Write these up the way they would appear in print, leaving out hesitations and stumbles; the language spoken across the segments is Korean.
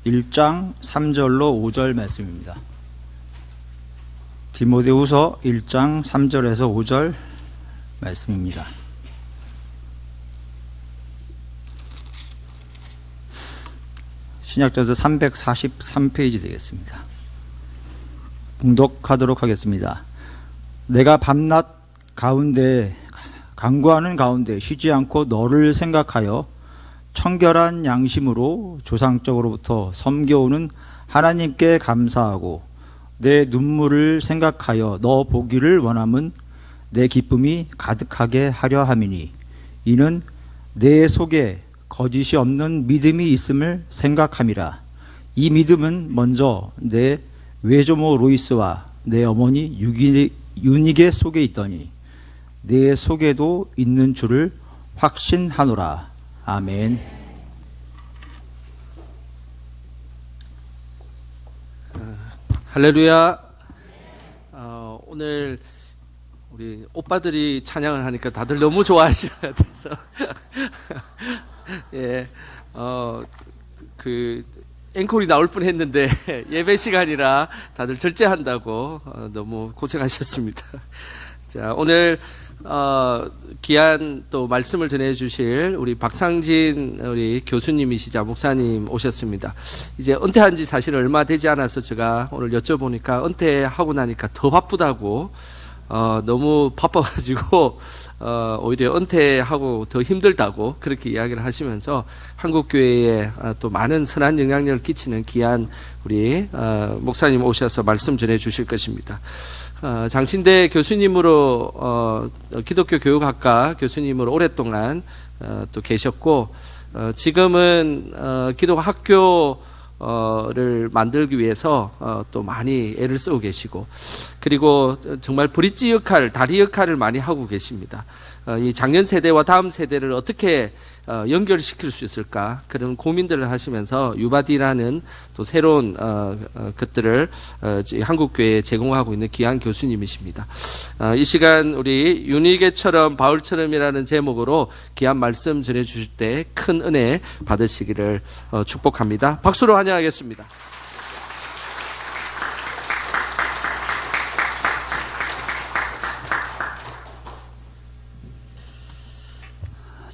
1장 3절로 5절 말씀입니다. 디모데후서 1장 3절에서 5절 말씀입니다. 신약전서 343페이지 되겠습니다. 봉독하도록 하겠습니다. 내가 밤낮 가운데 간구하는 가운데 쉬지 않고 너를 생각하여 청결한 양심으로 조상적으로부터 섬겨오는 하나님께 감사하고 내 눈물을 생각하여 너 보기를 원함은 내 기쁨이 가득하게 하려 함이니 이는 내 속에 거짓이 없는 믿음이 있음을 생각함이라. 이 믿음은 먼저 내 외조모 로이스와 내 어머니 유니게 속에 있더니 내 속에도 있는 줄을 확신하노라. 아멘. 할렐루야. 오늘 우리 오빠들이 찬양을 하니까 다들 너무 좋아하시는 것 같아서 예, 그 앵콜이 나올 뻔했는데 예배 시간이라 다들 절제한다고 너무 고생하셨습니다. 자, 오늘 귀한 또 말씀을 전해주실 우리 박상진 우리 교수님이시자 목사님 오셨습니다. 이제 은퇴한 지 사실 얼마 되지 않아서 제가 오늘 여쭤보니까 은퇴하고 나니까 더 바쁘다고 너무 바빠가지고 오히려 은퇴하고 더 힘들다고 그렇게 이야기를 하시면서 한국교회에 또 많은 선한 영향력을 끼치는 귀한 우리 목사님 오셔서 말씀 전해 주실 것입니다. 장신대 교수님으로 기독교 교육학과 교수님으로 오랫동안 또 계셨고 지금은 기독교 학교를 만들기 위해서 또 많이 애를 쓰고 계시고 그리고 정말 브릿지 역할, 다리 역할을 많이 하고 계십니다. 이 작년 세대와 다음 세대를 어떻게 연결시킬 수 있을까 그런 고민들을 하시면서 유바디라는 또 새로운 것들을 한국교회에 제공하고 있는 귀한 교수님이십니다. 이 시간 우리 유니게처럼 바울처럼이라는 제목으로 귀한 말씀 전해주실 때 큰 은혜 받으시기를 축복합니다. 박수로 환영하겠습니다.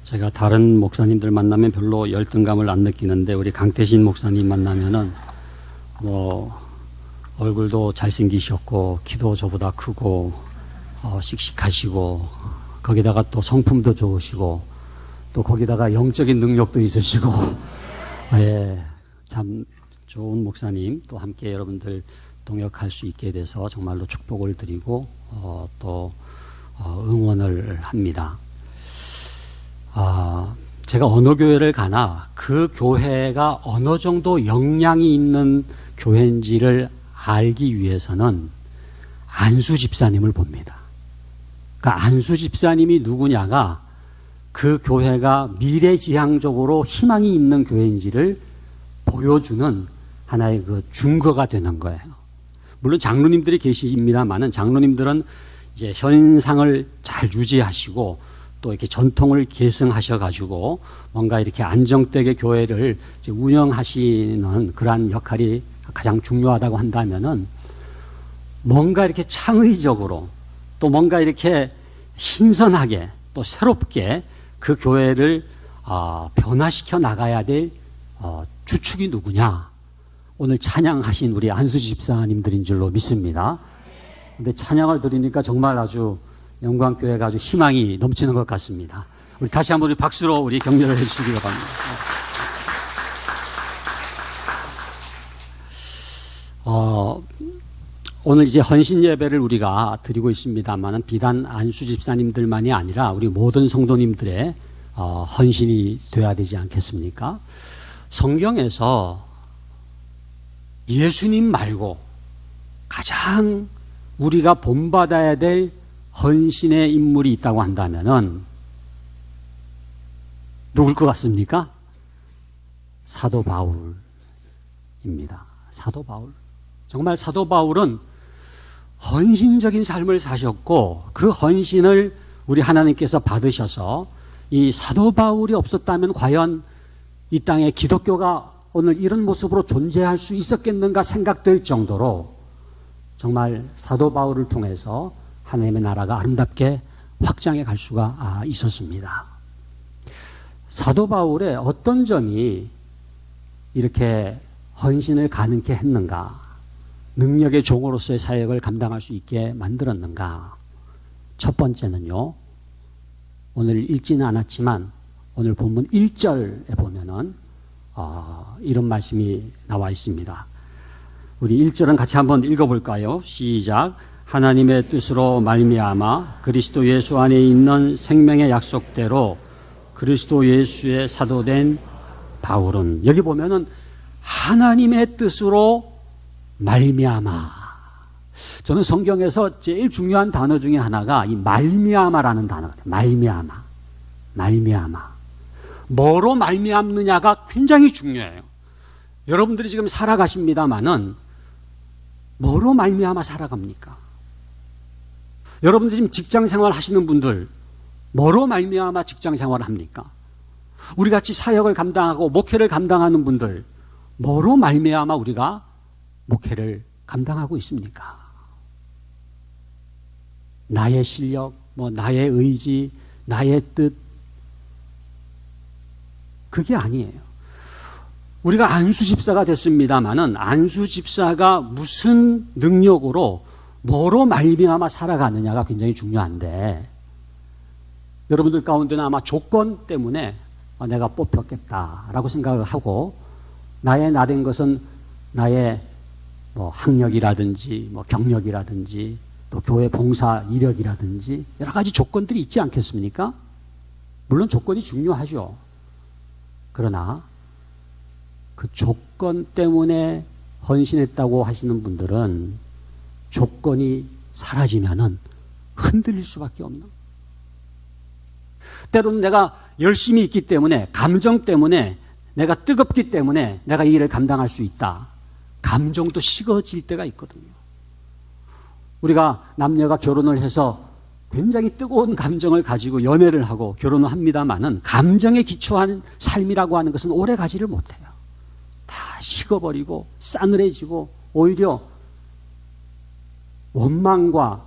제가 다른 목사님들 만나면 별로 열등감을 안 느끼는데 우리 강태신 목사님 만나면은 뭐 얼굴도 잘생기셨고 키도 저보다 크고 씩씩하시고 거기다가 또 성품도 좋으시고 또 거기다가 영적인 능력도 있으시고 예, 참 좋은 목사님 또 함께 여러분들 동역할 수 있게 돼서 정말로 축복을 드리고 또 응원을 합니다. 제가 어느 교회를 가나 그 교회가 어느 정도 역량이 있는 교회인지를 알기 위해서는 안수 집사님을 봅니다. 그러니까 안수 집사님이 누구냐가 그 교회가 미래지향적으로 희망이 있는 교회인지를 보여주는 하나의 그 증거가 되는 거예요. 물론 장로님들이 계십니다만은 장로님들은 이제 현상을 잘 유지하시고 또 이렇게 전통을 계승하셔가지고 뭔가 이렇게 안정되게 교회를 이제 운영하시는 그러한 역할이 가장 중요하다고 한다면은 뭔가 이렇게 창의적으로 또 뭔가 이렇게 신선하게 또 새롭게 그 교회를 변화시켜 나가야 될 주축이 누구냐? 오늘 찬양하신 우리 안수 집사님들인 줄로 믿습니다. 근데 찬양을 드리니까 정말 아주 영광교회가 아주 희망이 넘치는 것 같습니다. 우리 다시 한번 우리 박수로 우리 격려를 해주시기 바랍니다. 오늘 이제 헌신 예배를 우리가 드리고 있습니다만 비단 안수 집사님들만이 아니라 우리 모든 성도님들의 헌신이 되어야 되지 않겠습니까? 성경에서 예수님 말고 가장 우리가 본받아야 될 헌신의 인물이 있다고 한다면은 누굴 것 같습니까? 사도 바울입니다. 사도 바울. 정말 사도 바울은 헌신적인 삶을 사셨고 그 헌신을 우리 하나님께서 받으셔서 이 사도 바울이 없었다면 과연 이 땅에 기독교가 오늘 이런 모습으로 존재할 수 있었겠는가 생각될 정도로 정말 사도 바울을 통해서 하나님의 나라가 아름답게 확장해 갈 수가 있었습니다. 사도 바울의 어떤 점이 이렇게 헌신을 가능케 했는가, 능력의 종으로서의 사역을 감당할 수 있게 만들었는가. 첫 번째는요, 오늘 읽지는 않았지만 오늘 본문 1절에 보면은 이런 말씀이 나와 있습니다. 우리 1절은 같이 한번 읽어볼까요? 시작. 하나님의 뜻으로 말미암아 그리스도 예수 안에 있는 생명의 약속대로 그리스도 예수의 사도된 바울은, 여기 보면은 하나님의 뜻으로 말미암아. 저는 성경에서 제일 중요한 단어 중에 하나가 이 말미암아라는 단어예요. 말미암아. 뭐로 말미암느냐가 굉장히 중요해요. 여러분들이 지금 살아가십니다마는 뭐로 말미암아 살아갑니까? 여러분들이 지금 직장생활 하시는 분들 뭐로 말미암아 직장생활을 합니까? 우리 같이 사역을 감당하고 목회를 감당하는 분들 뭐로 말미암아 우리가 목회를 감당하고 있습니까? 나의 실력, 나의 의지, 나의 뜻, 그게 아니에요. 우리가 안수 집사가 됐습니다마는 안수 집사가 무슨 능력으로 뭐로 말미암아 살아가느냐가 굉장히 중요한데, 여러분들 가운데는 아마 조건 때문에 내가 뽑혔겠다라고 생각을 하고, 나의 나된 것은 나의 학력이라든지 경력이라든지 또 교회 봉사 이력이라든지 여러 가지 조건들이 있지 않겠습니까? 물론 조건이 중요하죠. 그러나 그 조건 때문에 헌신했다고 하시는 분들은 조건이 사라지면은 흔들릴 수밖에 없는, 때로는 내가 열심히 있기 때문에, 감정 때문에, 내가 뜨겁기 때문에 내가 이 일을 감당할 수 있다. 감정도 식어질 때가 있거든요. 우리가 남녀가 결혼을 해서 굉장히 뜨거운 감정을 가지고 연애를 하고 결혼을 합니다마는 감정에 기초한 삶이라고 하는 것은 오래 가지를 못해요. 다 식어버리고 싸늘해지고 오히려 원망과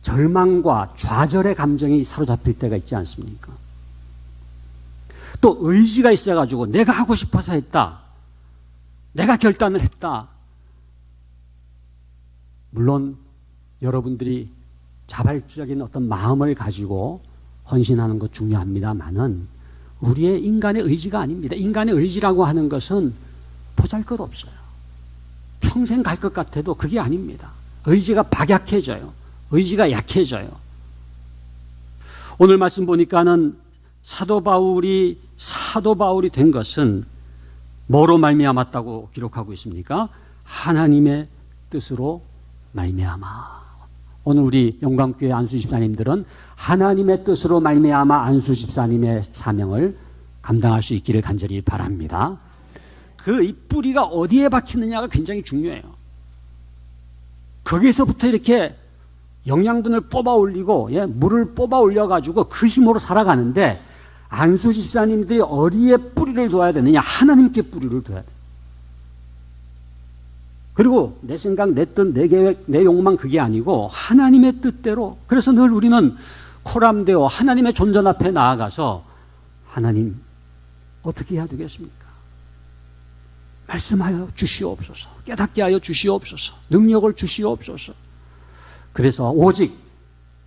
절망과 좌절의 감정이 사로잡힐 때가 있지 않습니까? 또 의지가 있어가지고 내가 하고 싶어서 했다. 내가 결단을 했다. 물론 여러분들이 자발적인 어떤 마음을 가지고 헌신하는 것 중요합니다만은 우리의 인간의 의지가 아닙니다. 인간의 의지라고 하는 것은 보잘것없어요. 평생 갈 것 같아도 그게 아닙니다. 의지가 박약해져요. 의지가 약해져요. 오늘 말씀 보니까는 사도 바울이 된 것은 뭐로 말미암았다고 기록하고 있습니까? 하나님의 뜻으로 말미암아. 오늘 우리 영광교회 안수 집사님들은 하나님의 뜻으로 말미암아 안수 집사님의 사명을 감당할 수 있기를 간절히 바랍니다. 그 이 뿌리가 어디에 박히느냐가 굉장히 중요해요. 거기에서부터 이렇게 영양분을 뽑아 올리고 물을 뽑아 올려가지고 그 힘으로 살아가는데, 안수 집사님들이 어디에 뿌리를 둬야 되느냐? 하나님께 뿌리를 둬야 돼요. 그리고 내 생각, 내 뜻, 내 계획, 내 욕망 그게 아니고 하나님의 뜻대로. 그래서 늘 우리는 코람되어 하나님의 존전 앞에 나아가서 하나님 어떻게 해야 되겠습니까? 말씀하여 주시옵소서. 깨닫게 하여 주시옵소서. 능력을 주시옵소서. 그래서 오직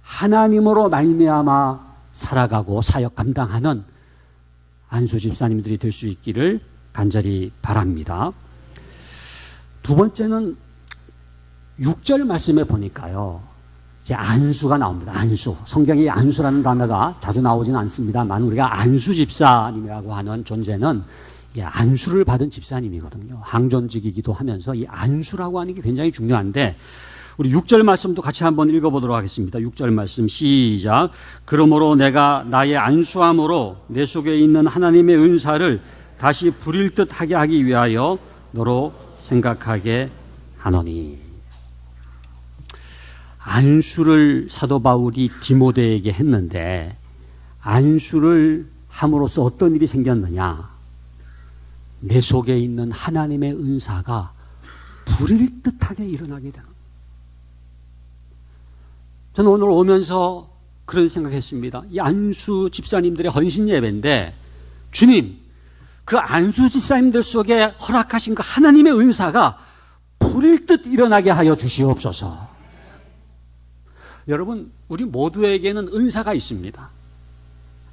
하나님으로 말미암아 살아가고 사역 감당하는 안수 집사님들이 될 수 있기를 간절히 바랍니다. 두 번째는 6절 말씀에 보니까요, 이제 안수가 나옵니다. 안수. 성경에 안수라는 단어가 자주 나오지는 않습니다만 우리가 안수 집사님이라고 하는 존재는 안수를 받은 집사님이거든요. 항존직이기도 하면서 이 안수라고 하는 게 굉장히 중요한데, 우리 6절 말씀도 같이 한번 읽어보도록 하겠습니다. 6절 말씀 시작. 그러므로 내가 나의 안수함으로 내 속에 있는 하나님의 은사를 다시 부릴 듯 하게 하기 위하여 너로 생각하게 하노니. 안수를 사도 바울이 디모데에게 했는데, 안수를 함으로써 어떤 일이 생겼느냐? 내 속에 있는 하나님의 은사가 불일 듯하게 일어나게 되는 거예요. 저는 오늘 오면서 그런 생각했습니다. 이 안수 집사님들의 헌신 예배인데, 주님, 그 안수 집사님들 속에 허락하신 그 하나님의 은사가 불일 듯 일어나게 하여 주시옵소서. 여러분, 우리 모두에게는 은사가 있습니다.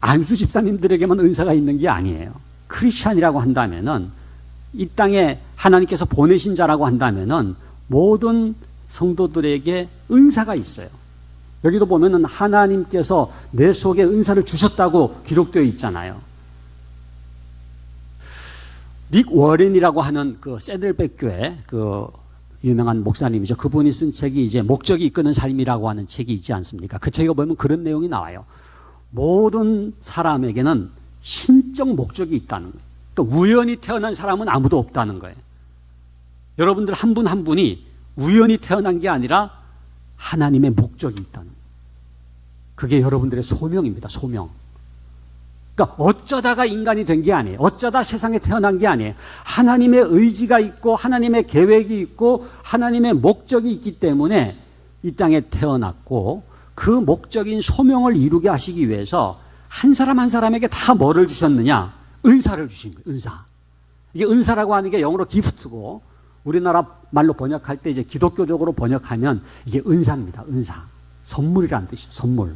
안수 집사님들에게만 은사가 있는 게 아니에요. 크리스찬이라고 한다면은, 이 땅에 하나님께서 보내신 자라고 한다면은 모든 성도들에게 은사가 있어요. 여기도 보면은 하나님께서 내 속에 은사를 주셨다고 기록되어 있잖아요. 릭 워렌이라고 하는 그 세들백 교회 그 유명한 목사님이죠. 그분이 쓴 책이 이제 목적이 이끄는 삶이라고 하는 책이 있지 않습니까? 그 책에 보면 그런 내용이 나와요. 모든 사람에게는 신적 목적이 있다는 거예요. 그러니까 우연히 태어난 사람은 아무도 없다는 거예요. 여러분들 한 분 한 분이 우연히 태어난 게 아니라 하나님의 목적이 있다는 거예요. 그게 여러분들의 소명입니다. 소명. 그러니까 어쩌다가 인간이 된 게 아니에요. 어쩌다 세상에 태어난 게 아니에요. 하나님의 의지가 있고 하나님의 계획이 있고 하나님의 목적이 있기 때문에 이 땅에 태어났고, 그 목적인 소명을 이루게 하시기 위해서 한 사람 한 사람에게 다 뭐를 주셨느냐? 은사를 주신 거예요. 은사. 이게 은사라고 하는 게 영어로 기프트고, 우리나라 말로 번역할 때 이제 기독교적으로 번역하면 이게 은사입니다. 은사. 선물이라는 뜻이에요. 선물.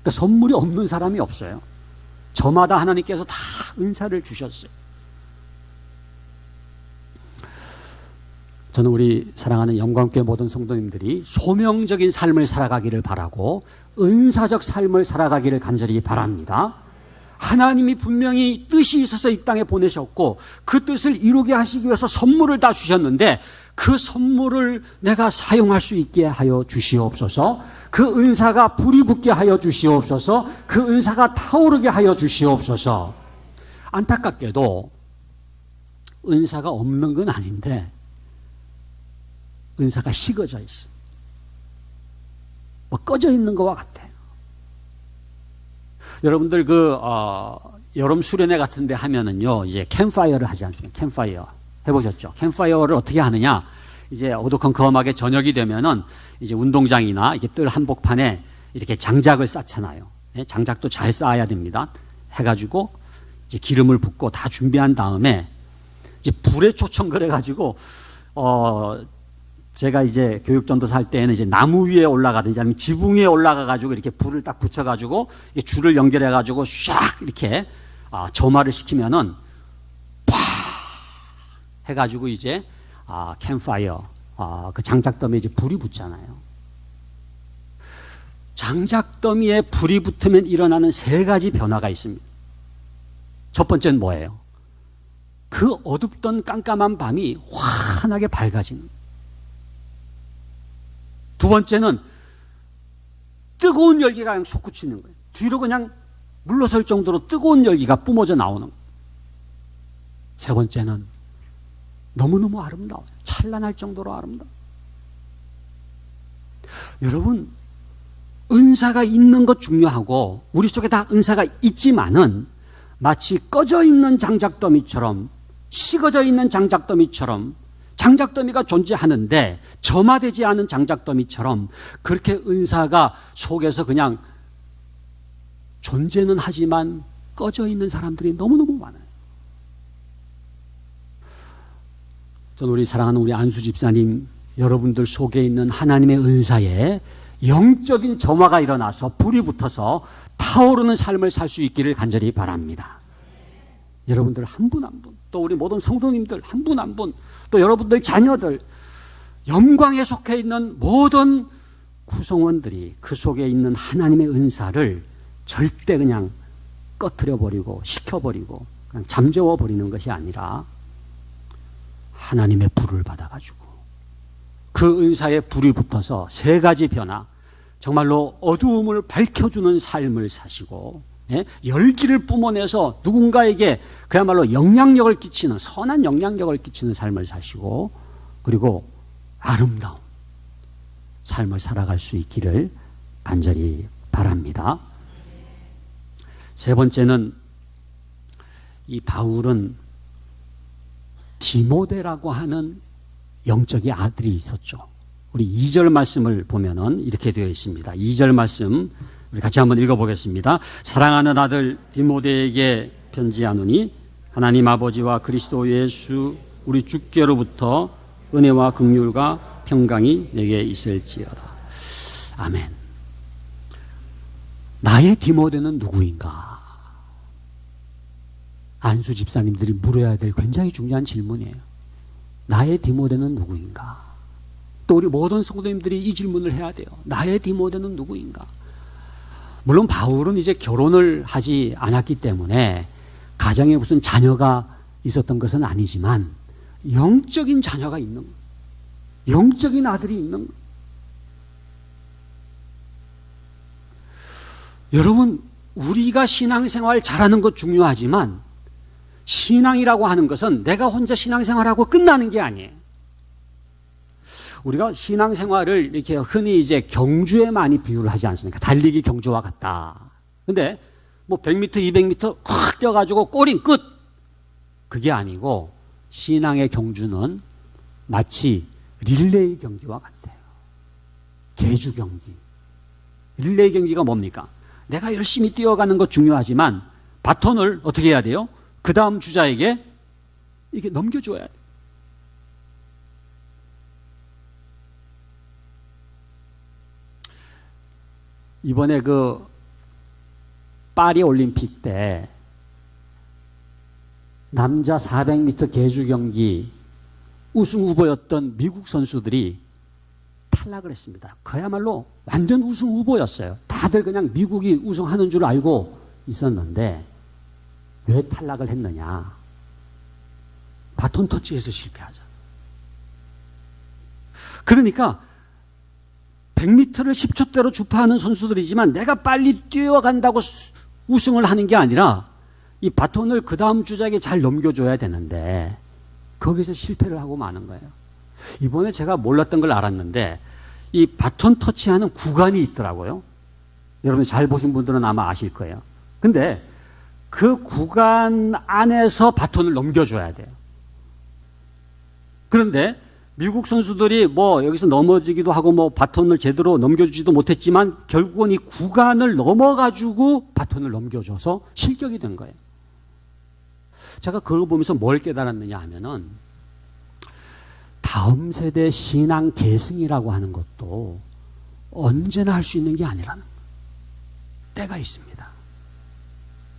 그러니까 선물이 없는 사람이 없어요. 저마다 하나님께서 다 은사를 주셨어요. 저는 우리 사랑하는 영광교회 모든 성도님들이 소명적인 삶을 살아가기를 바라고 은사적 삶을 살아가기를 간절히 바랍니다. 하나님이 분명히 뜻이 있어서 이 땅에 보내셨고 그 뜻을 이루게 하시기 위해서 선물을 다 주셨는데, 그 선물을 내가 사용할 수 있게 하여 주시옵소서. 그 은사가 불이 붙게 하여 주시옵소서. 그 은사가 타오르게 하여 주시옵소서. 안타깝게도 은사가 없는 건 아닌데 은사가 식어져 있어요. 뭐 꺼져 있는 것과 같아요. 여러분들 여름 수련회 같은 데 하면은요, 이제 캠파이어를 하지 않습니까? 캠파이어. 해보셨죠? 캠파이어를 어떻게 하느냐? 이제 어두컴컴하게 저녁이 되면은 이제 운동장이나 이렇게 뜰 한복판에 이렇게 장작을 쌓잖아요. 예? 장작도 잘 쌓아야 됩니다. 해가지고 이제 기름을 붓고 다 준비한 다음에 이제 불에 초청거려가지고, 제가 이제 교육전도사 할 때에는 이제 나무 위에 올라가든지 아니면 지붕 위에 올라가가지고 이렇게 불을 딱 붙여가지고 줄을 연결해가지고 샥 이렇게 점화를 시키면은 팍 해가지고 이제 캠파이어 그 장작더미에 이제 불이 붙잖아요. 장작더미에 불이 붙으면 일어나는 세 가지 변화가 있습니다. 첫 번째는 뭐예요? 그 어둡던 깜깜한 밤이 환하게 밝아지는 거예요. 두 번째는 뜨거운 열기가 그냥 솟구치는 거예요. 뒤로 그냥 물러설 정도로 뜨거운 열기가 뿜어져 나오는 거예요. 세 번째는 너무너무 아름다워요. 찬란할 정도로 아름다워요. 여러분, 은사가 있는 것 중요하고 우리 속에 다 은사가 있지만은 마치 꺼져 있는 장작더미처럼, 식어져 있는 장작더미처럼, 장작더미가 존재하는데 점화되지 않은 장작더미처럼 그렇게 은사가 속에서 그냥 존재는 하지만 꺼져 있는 사람들이 너무너무 많아요. 저는 우리 사랑하는 우리 안수 집사님, 여러분들 속에 있는 하나님의 은사에 영적인 점화가 일어나서 불이 붙어서 타오르는 삶을 살 수 있기를 간절히 바랍니다. 여러분들 한 분 한 분, 또 우리 모든 성도님들 한 분 한 분, 또 여러분들 자녀들, 영광에 속해 있는 모든 구성원들이 그 속에 있는 하나님의 은사를 절대 그냥 꺼트려 버리고 식혀버리고 그냥 잠재워 버리는 것이 아니라 하나님의 불을 받아가지고 그 은사에 불이 붙어서 세 가지 변화, 정말로 어두움을 밝혀주는 삶을 사시고, 예? 열기를 뿜어내서 누군가에게 그야말로 영향력을 끼치는, 선한 영향력을 끼치는 삶을 사시고, 그리고 아름다운 삶을 살아갈 수 있기를 간절히 바랍니다. 세 번째는 이 바울은 디모데라고 하는 영적인 아들이 있었죠. 우리 2절 말씀을 보면은 이렇게 되어 있습니다. 2절 말씀 우리 같이 한번 읽어보겠습니다. 사랑하는 아들 디모데에게 편지하노니 하나님 아버지와 그리스도 예수 우리 주께로부터 은혜와 긍휼과 평강이 내게 있을지어다. 아멘. 나의 디모데는 누구인가? 안수 집사님들이 물어야 될 굉장히 중요한 질문이에요. 나의 디모데는 누구인가? 또 우리 모든 성도님들이 이 질문을 해야 돼요. 나의 디모데는 누구인가? 물론 바울은 이제 결혼을 하지 않았기 때문에 가정에 무슨 자녀가 있었던 것은 아니지만 영적인 자녀가 있는, 영적인 아들이 있는. 여러분, 우리가 신앙생활 잘하는 것 중요하지만 신앙이라고 하는 것은 내가 혼자 신앙생활하고 끝나는 게 아니에요. 우리가 신앙생활을 이렇게 흔히 이제 경주에 많이 비유를 하지 않습니까? 달리기 경주와 같다. 근데 뭐 100m, 200m 확 뛰어가지고 꼬린 끝. 그게 아니고 신앙의 경주는 마치 릴레이 경기와 같아요. 계주 경기. 릴레이 경기가 뭡니까? 내가 열심히 뛰어가는 것 중요하지만 바톤을 어떻게 해야 돼요? 그 다음 주자에게 이렇게 넘겨줘야 돼요. 이번에 그 파리 올림픽 때 남자 400m 계주 경기 우승 후보였던 미국 선수들이 탈락을 했습니다. 그야말로 완전 우승 후보였어요. 다들 그냥 미국이 우승하는 줄 알고 있었는데 왜 탈락을 했느냐? 바톤 터치에서 실패하잖아요. 그러니까 100m를 10초대로 주파하는 선수들이지만 내가 빨리 뛰어간다고 우승을 하는 게 아니라 이 바톤을 그 다음 주자에게 잘 넘겨줘야 되는데 거기서 실패를 하고 마는 거예요. 이번에 제가 몰랐던 걸 알았는데 이 바톤 터치하는 구간이 있더라고요. 여러분 잘 보신 분들은 아마 아실 거예요. 근데 그 구간 안에서 바톤을 넘겨줘야 돼요. 그런데 미국 선수들이 뭐 여기서 넘어지기도 하고 뭐 바톤을 제대로 넘겨주지도 못했지만 결국은 이 구간을 넘어가지고 바톤을 넘겨줘서 실격이 된 거예요. 제가 그걸 보면서 뭘 깨달았느냐 하면은 다음 세대 신앙 계승이라고 하는 것도 언제나 할 수 있는 게 아니라는 거예요. 때가 있습니다.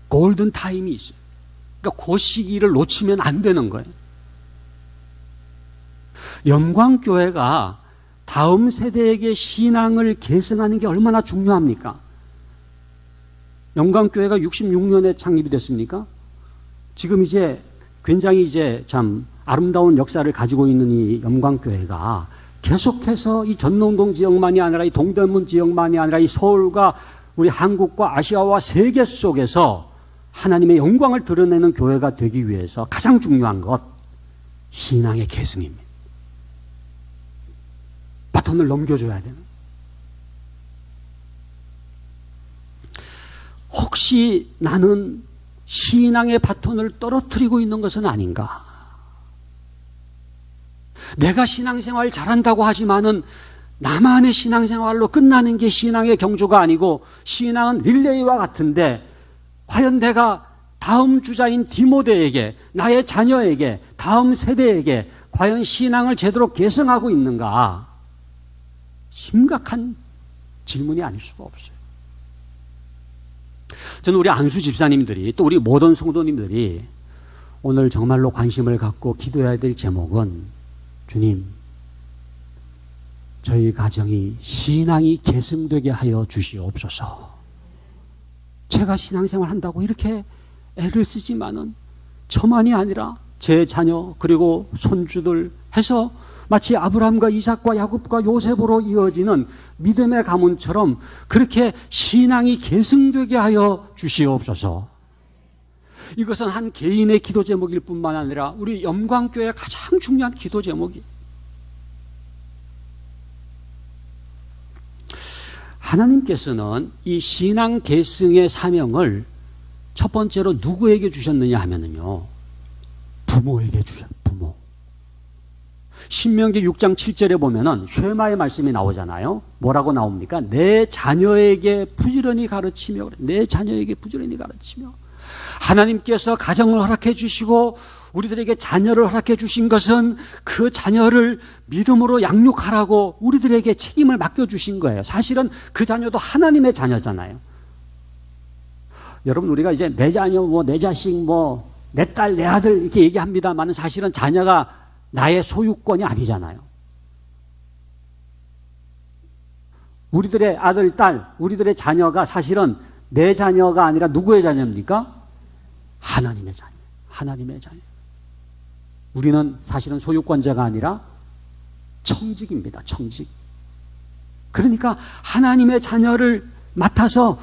골든 타임이 있어요. 그러니까 그 시기를 놓치면 안 되는 거예요. 영광교회가 다음 세대에게 신앙을 계승하는 게 얼마나 중요합니까? 영광교회가 66년에 창립이 됐습니까? 지금 이제 굉장히 이제 참 아름다운 역사를 가지고 있는 이 영광교회가 계속해서 이 전농동 지역만이 아니라 이 동대문 지역만이 아니라 이 서울과 우리 한국과 아시아와 세계 속에서 하나님의 영광을 드러내는 교회가 되기 위해서 가장 중요한 것, 신앙의 계승입니다. 바톤을 넘겨줘야 되는. 혹시 나는 신앙의 바톤을 떨어뜨리고 있는 것은 아닌가? 내가 신앙생활 잘한다고 하지만은 나만의 신앙생활로 끝나는 게 신앙의 경주가 아니고 신앙은 릴레이와 같은데 과연 내가 다음 주자인 디모데에게, 나의 자녀에게, 다음 세대에게 과연 신앙을 제대로 계승하고 있는가? 심각한 질문이 아닐 수가 없어요. 저는 우리 안수 집사님들이 또 우리 모든 성도님들이 오늘 정말로 관심을 갖고 기도해야 될 제목은 주님, 저희 가정이 신앙이 계승되게 하여 주시옵소서. 제가 신앙생활 한다고 이렇게 애를 쓰지만은 저만이 아니라 제 자녀 그리고 손주들 해서 마치 아브라함과 이삭과 야곱과 요셉으로 이어지는 믿음의 가문처럼 그렇게 신앙이 계승되게 하여 주시옵소서. 이것은 한 개인의 기도 제목일 뿐만 아니라 우리 영광교회의 가장 중요한 기도 제목이에요. 하나님께서는 이 신앙 계승의 사명을 첫 번째로 누구에게 주셨느냐 하면은요, 부모에게 주셨어요. 부모. 신명기 6장 7절에 보면은 쉐마의 말씀이 나오잖아요. 뭐라고 나옵니까? 내 자녀에게 부지런히 가르치며, 내 자녀에게 부지런히 가르치며. 하나님께서 가정을 허락해 주시고 우리들에게 자녀를 허락해 주신 것은 그 자녀를 믿음으로 양육하라고 우리들에게 책임을 맡겨주신 거예요. 사실은 그 자녀도 하나님의 자녀잖아요. 여러분, 우리가 이제 내 자녀, 내 자식, 내 딸, 내 아들 이렇게 얘기합니다만 사실은 자녀가 나의 소유권이 아니잖아요. 우리들의 아들, 딸, 우리들의 자녀가 사실은 내 자녀가 아니라 누구의 자녀입니까? 하나님의 자녀. 하나님의 자녀. 우리는 사실은 소유권자가 아니라 청직입니다. 청직. 그러니까 하나님의 자녀를 맡아서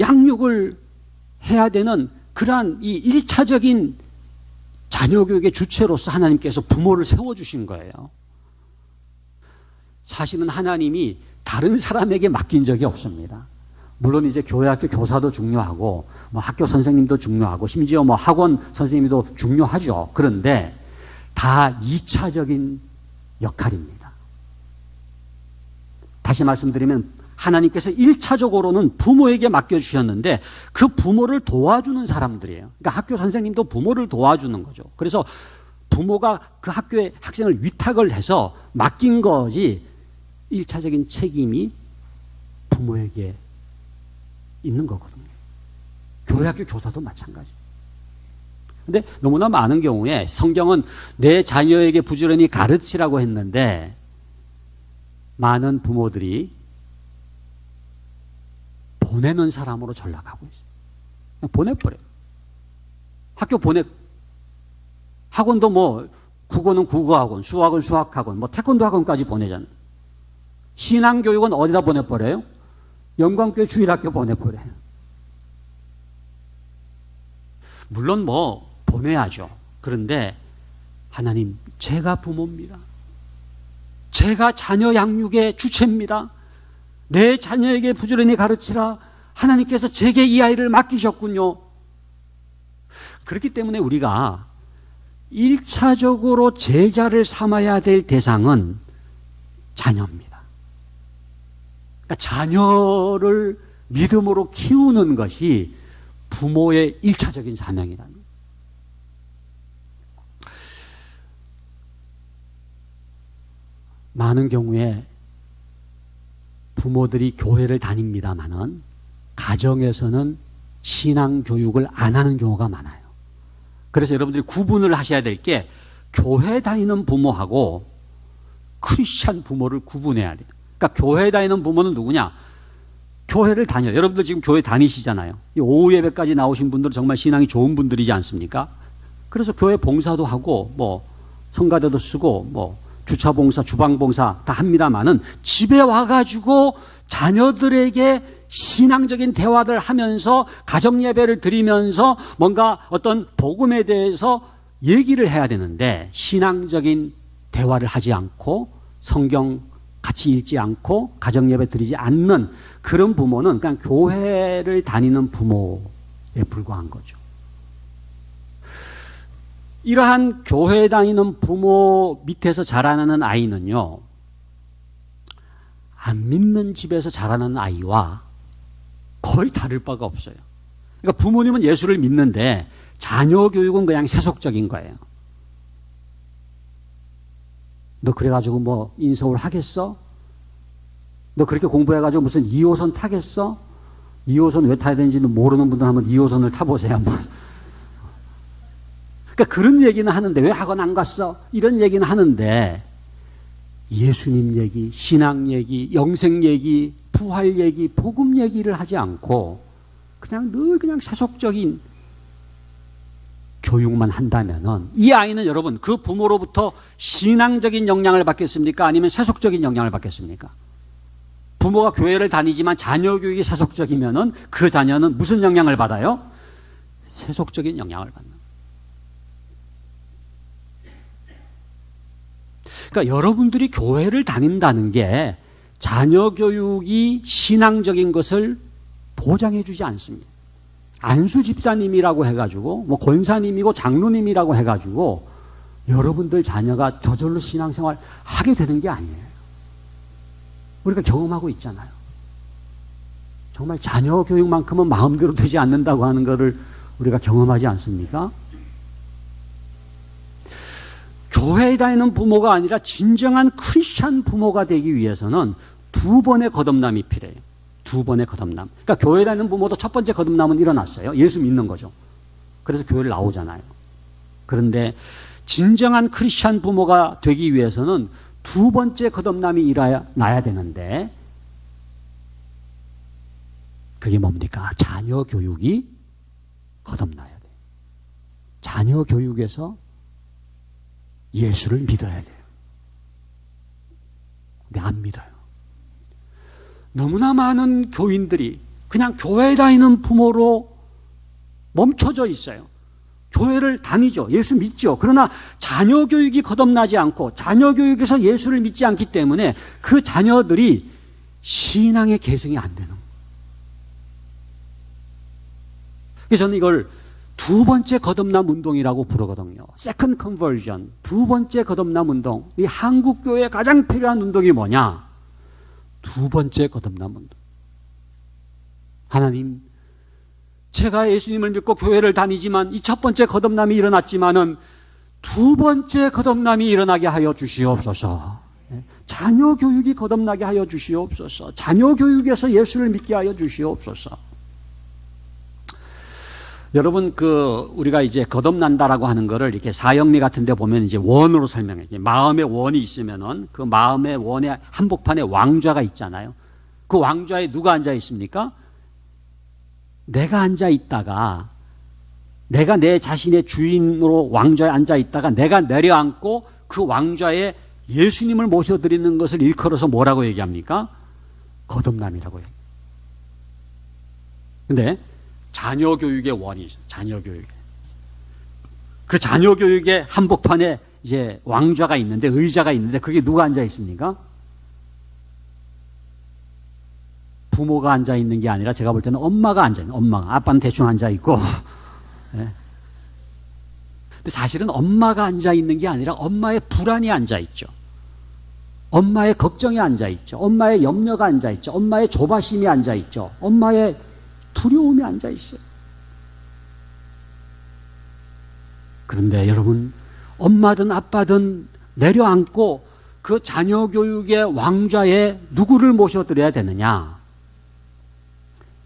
양육을 해야 되는 그러한 이 1차적인 자녀교육의 주체로서 하나님께서 부모를 세워주신 거예요. 사실은 하나님이 다른 사람에게 맡긴 적이 없습니다. 물론 이제 교회 학교 교사도 중요하고 학교 선생님도 중요하고 심지어 학원 선생님도 중요하죠. 그런데 다 2차적인 역할입니다. 다시 말씀드리면 하나님께서 1차적으로는 부모에게 맡겨주셨는데 그 부모를 도와주는 사람들이에요. 그러니까 학교 선생님도 부모를 도와주는 거죠. 그래서 부모가 그 학교에 학생을 위탁을 해서 맡긴 거지 1차적인 책임이 부모에게 있는 거거든요. 교회 학교 교사도 마찬가지. 근데 너무나 많은 경우에 성경은 내 자녀에게 부지런히 가르치라고 했는데 많은 부모들이 보내는 사람으로 전락하고 있어요. 그냥 보내버려요. 학교 학원도 국어는 국어학원, 수학은 수학학원, 태권도 학원까지 보내잖아요. 신앙교육은 어디다 보내버려요? 영광교회 주일학교 보내버려요. 물론 보내야죠. 그런데 하나님, 제가 부모입니다. 제가 자녀 양육의 주체입니다. 내 자녀에게 부지런히 가르치라. 하나님께서 제게 이 아이를 맡기셨군요. 그렇기 때문에 우리가 1차적으로 제자를 삼아야 될 대상은 자녀입니다. 그러니까 자녀를 믿음으로 키우는 것이 부모의 1차적인 사명이라는 거예요. 많은 경우에 부모들이 교회를 다닙니다마는 가정에서는 신앙 교육을 안 하는 경우가 많아요. 그래서 여러분들이 구분을 하셔야 될 게 교회 다니는 부모하고 크리스찬 부모를 구분해야 돼요. 그러니까 교회 다니는 부모는 누구냐? 교회를 다녀요. 여러분들 지금 교회 다니시잖아요. 오후 예배까지 나오신 분들은 정말 신앙이 좋은 분들이지 않습니까? 그래서 교회 봉사도 하고 성가대도 쓰고 주차 봉사, 주방 봉사 다 합니다만은 집에 와가지고 자녀들에게 신앙적인 대화를 하면서 가정 예배를 드리면서 뭔가 어떤 복음에 대해서 얘기를 해야 되는데 신앙적인 대화를 하지 않고 성경 같이 읽지 않고 가정 예배 드리지 않는 그런 부모는 그냥 교회를 다니는 부모에 불과한 거죠. 이러한 교회 다니는 부모 밑에서 자라나는 아이는요, 안 믿는 집에서 자라는 아이와 거의 다를 바가 없어요. 그러니까 부모님은 예수를 믿는데 자녀 교육은 그냥 세속적인 거예요. 너 그래가지고 인서울 하겠어? 너 그렇게 공부해가지고 무슨 2호선 타겠어? 2호선 왜 타야 되는지 모르는 분들 한번 2호선을 타보세요. 한번. 그러니까 그런 얘기는 하는데 왜 학원 안 갔어? 이런 얘기는 하는데 예수님 얘기, 신앙 얘기, 영생 얘기, 부활 얘기, 복음 얘기를 하지 않고 늘 세속적인 교육만 한다면은 이 아이는 여러분 그 부모로부터 신앙적인 영향을 받겠습니까? 아니면 세속적인 영향을 받겠습니까? 부모가 교회를 다니지만 자녀 교육이 세속적이면은 그 자녀는 무슨 영향을 받아요? 세속적인 영향을 받는. 그러니까 여러분들이 교회를 다닌다는 게 자녀 교육이 신앙적인 것을 보장해 주지 않습니다. 안수 집사님이라고 해가지고 권사님이고 장로님이라고 해가지고 여러분들 자녀가 저절로 신앙생활 하게 되는 게 아니에요. 우리가 경험하고 있잖아요. 정말 자녀 교육만큼은 마음대로 되지 않는다고 하는 것을 우리가 경험하지 않습니까? 교회에 다니는 부모가 아니라 진정한 크리스찬 부모가 되기 위해서는 두 번의 거듭남이 필요해요. 두 번의 거듭남. 그러니까 교회에 다니는 부모도 첫 번째 거듭남은 일어났어요. 예수 믿는 거죠. 그래서 교회를 나오잖아요. 그런데 진정한 크리스찬 부모가 되기 위해서는 두 번째 거듭남이 일어나야 되는데 그게 뭡니까? 자녀 교육이 거듭나야 돼요. 자녀 교육에서 예수를 믿어야 돼요. 근데 안 믿어요. 너무나 많은 교인들이 그냥 교회에 다니는 부모로 멈춰져 있어요. 교회를 다니죠. 예수 믿죠. 그러나 자녀 교육이 거듭나지 않고 자녀 교육에서 예수를 믿지 않기 때문에 그 자녀들이 신앙의 계승이 안 되는 거예요. 그래서 저는 이걸 두 번째 거듭남 운동이라고 부르거든요. Second Conversion. 두 번째 거듭남 운동. 이 한국 교회에 가장 필요한 운동이 뭐냐? 두 번째 거듭남 운동. 하나님, 제가 예수님을 믿고 교회를 다니지만 이 첫 번째 거듭남이 일어났지만은 두 번째 거듭남이 일어나게 하여 주시옵소서. 자녀 교육이 거듭나게 하여 주시옵소서. 자녀 교육에서 예수를 믿게 하여 주시옵소서. 여러분, 우리가 이제 거듭난다라고 하는 거를 이렇게 사형리 같은 데 보면 이제 원으로 설명해요. 마음의 원이 있으면은 그 마음의 원의 한복판에 왕좌가 있잖아요. 그 왕좌에 누가 앉아 있습니까? 내가 앉아 있다가, 내가 내 자신의 주인으로 왕좌에 앉아 있다가 내가 내려앉고 그 왕좌에 예수님을 모셔드리는 것을 일컬어서 뭐라고 얘기합니까? 거듭남이라고 해요. 근데 자녀 교육의 원이 있어요. 자녀 교육에. 그 자녀 교육의 한복판에 이제 왕좌가 있는데, 의자가 있는데, 그게 누가 앉아 있습니까? 부모가 앉아 있는 게 아니라 제가 볼 때는 엄마가 앉아 있는, 엄마가. 아빠는 대충 앉아 있고. 네. 근데 사실은 엄마가 앉아 있는 게 아니라 엄마의 불안이 앉아 있죠. 엄마의 걱정이 앉아 있죠. 엄마의 염려가 앉아 있죠. 엄마의 조바심이 앉아 있죠. 엄마의 두려움이 앉아 있어요. 그런데 여러분, 엄마든 아빠든 내려앉고 그 자녀 교육의 왕좌에 누구를 모셔드려야 되느냐?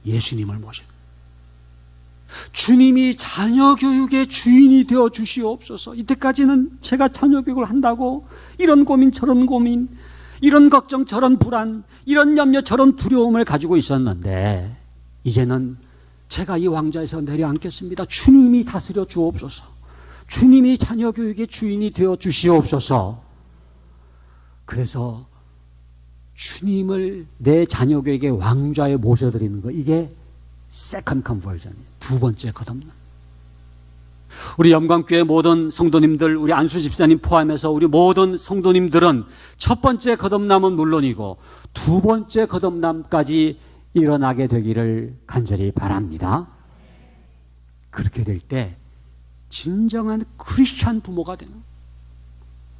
예수님을 모셔. 주님이 자녀 교육의 주인이 되어 주시옵소서. 이때까지는 제가 자녀 교육을 한다고 이런 고민 저런 고민, 이런 걱정 저런 불안, 이런 염려 저런 두려움을 가지고 있었는데 이제는 제가 이 왕좌에서 내려앉겠습니다. 주님이 다스려 주옵소서. 주님이 자녀 교육의 주인이 되어 주시옵소서. 그래서 주님을 내 자녀 교육의 왕좌에 모셔드리는 거, 이게 Second Conversion이에요. 두 번째 거듭남. 우리 영광교회 모든 성도님들, 우리 안수 집사님 포함해서 우리 모든 성도님들은 첫 번째 거듭남은 물론이고 두 번째 거듭남까지 일어나게 되기를 간절히 바랍니다. 그렇게 될 때 진정한 크리스찬 부모가 되는,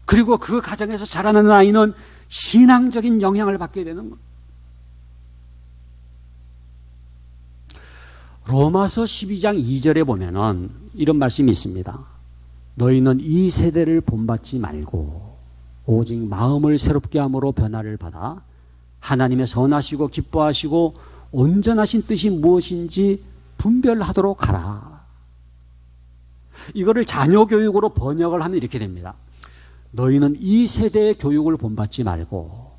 그리고 그 가정에서 자라는 아이는 신앙적인 영향을 받게 되는 것. 로마서 12장 2절에 보면은 이런 말씀이 있습니다. 너희는 이 세대를 본받지 말고 오직 마음을 새롭게 함으로 변화를 받아 하나님의 선하시고 기뻐하시고 온전하신 뜻이 무엇인지 분별하도록 하라. 이거를 자녀 교육으로 번역을 하면 이렇게 됩니다. 너희는 이 세대의 교육을 본받지 말고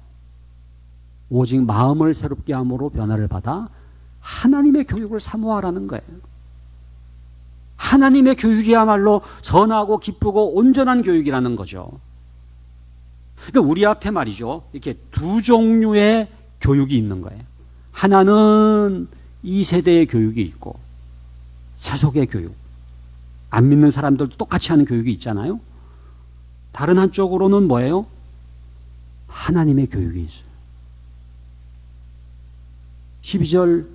오직 마음을 새롭게 함으로 변화를 받아 하나님의 교육을 사모하라는 거예요. 하나님의 교육이야말로 선하고 기쁘고 온전한 교육이라는 거죠. 그러니까 우리 앞에 말이죠, 이렇게 두 종류의 교육이 있는 거예요. 하나는 이 세대의 교육이 있고 세속의 교육, 안 믿는 사람들도 똑같이 하는 교육이 있잖아요. 다른 한쪽으로는 뭐예요? 하나님의 교육이 있어요. 12장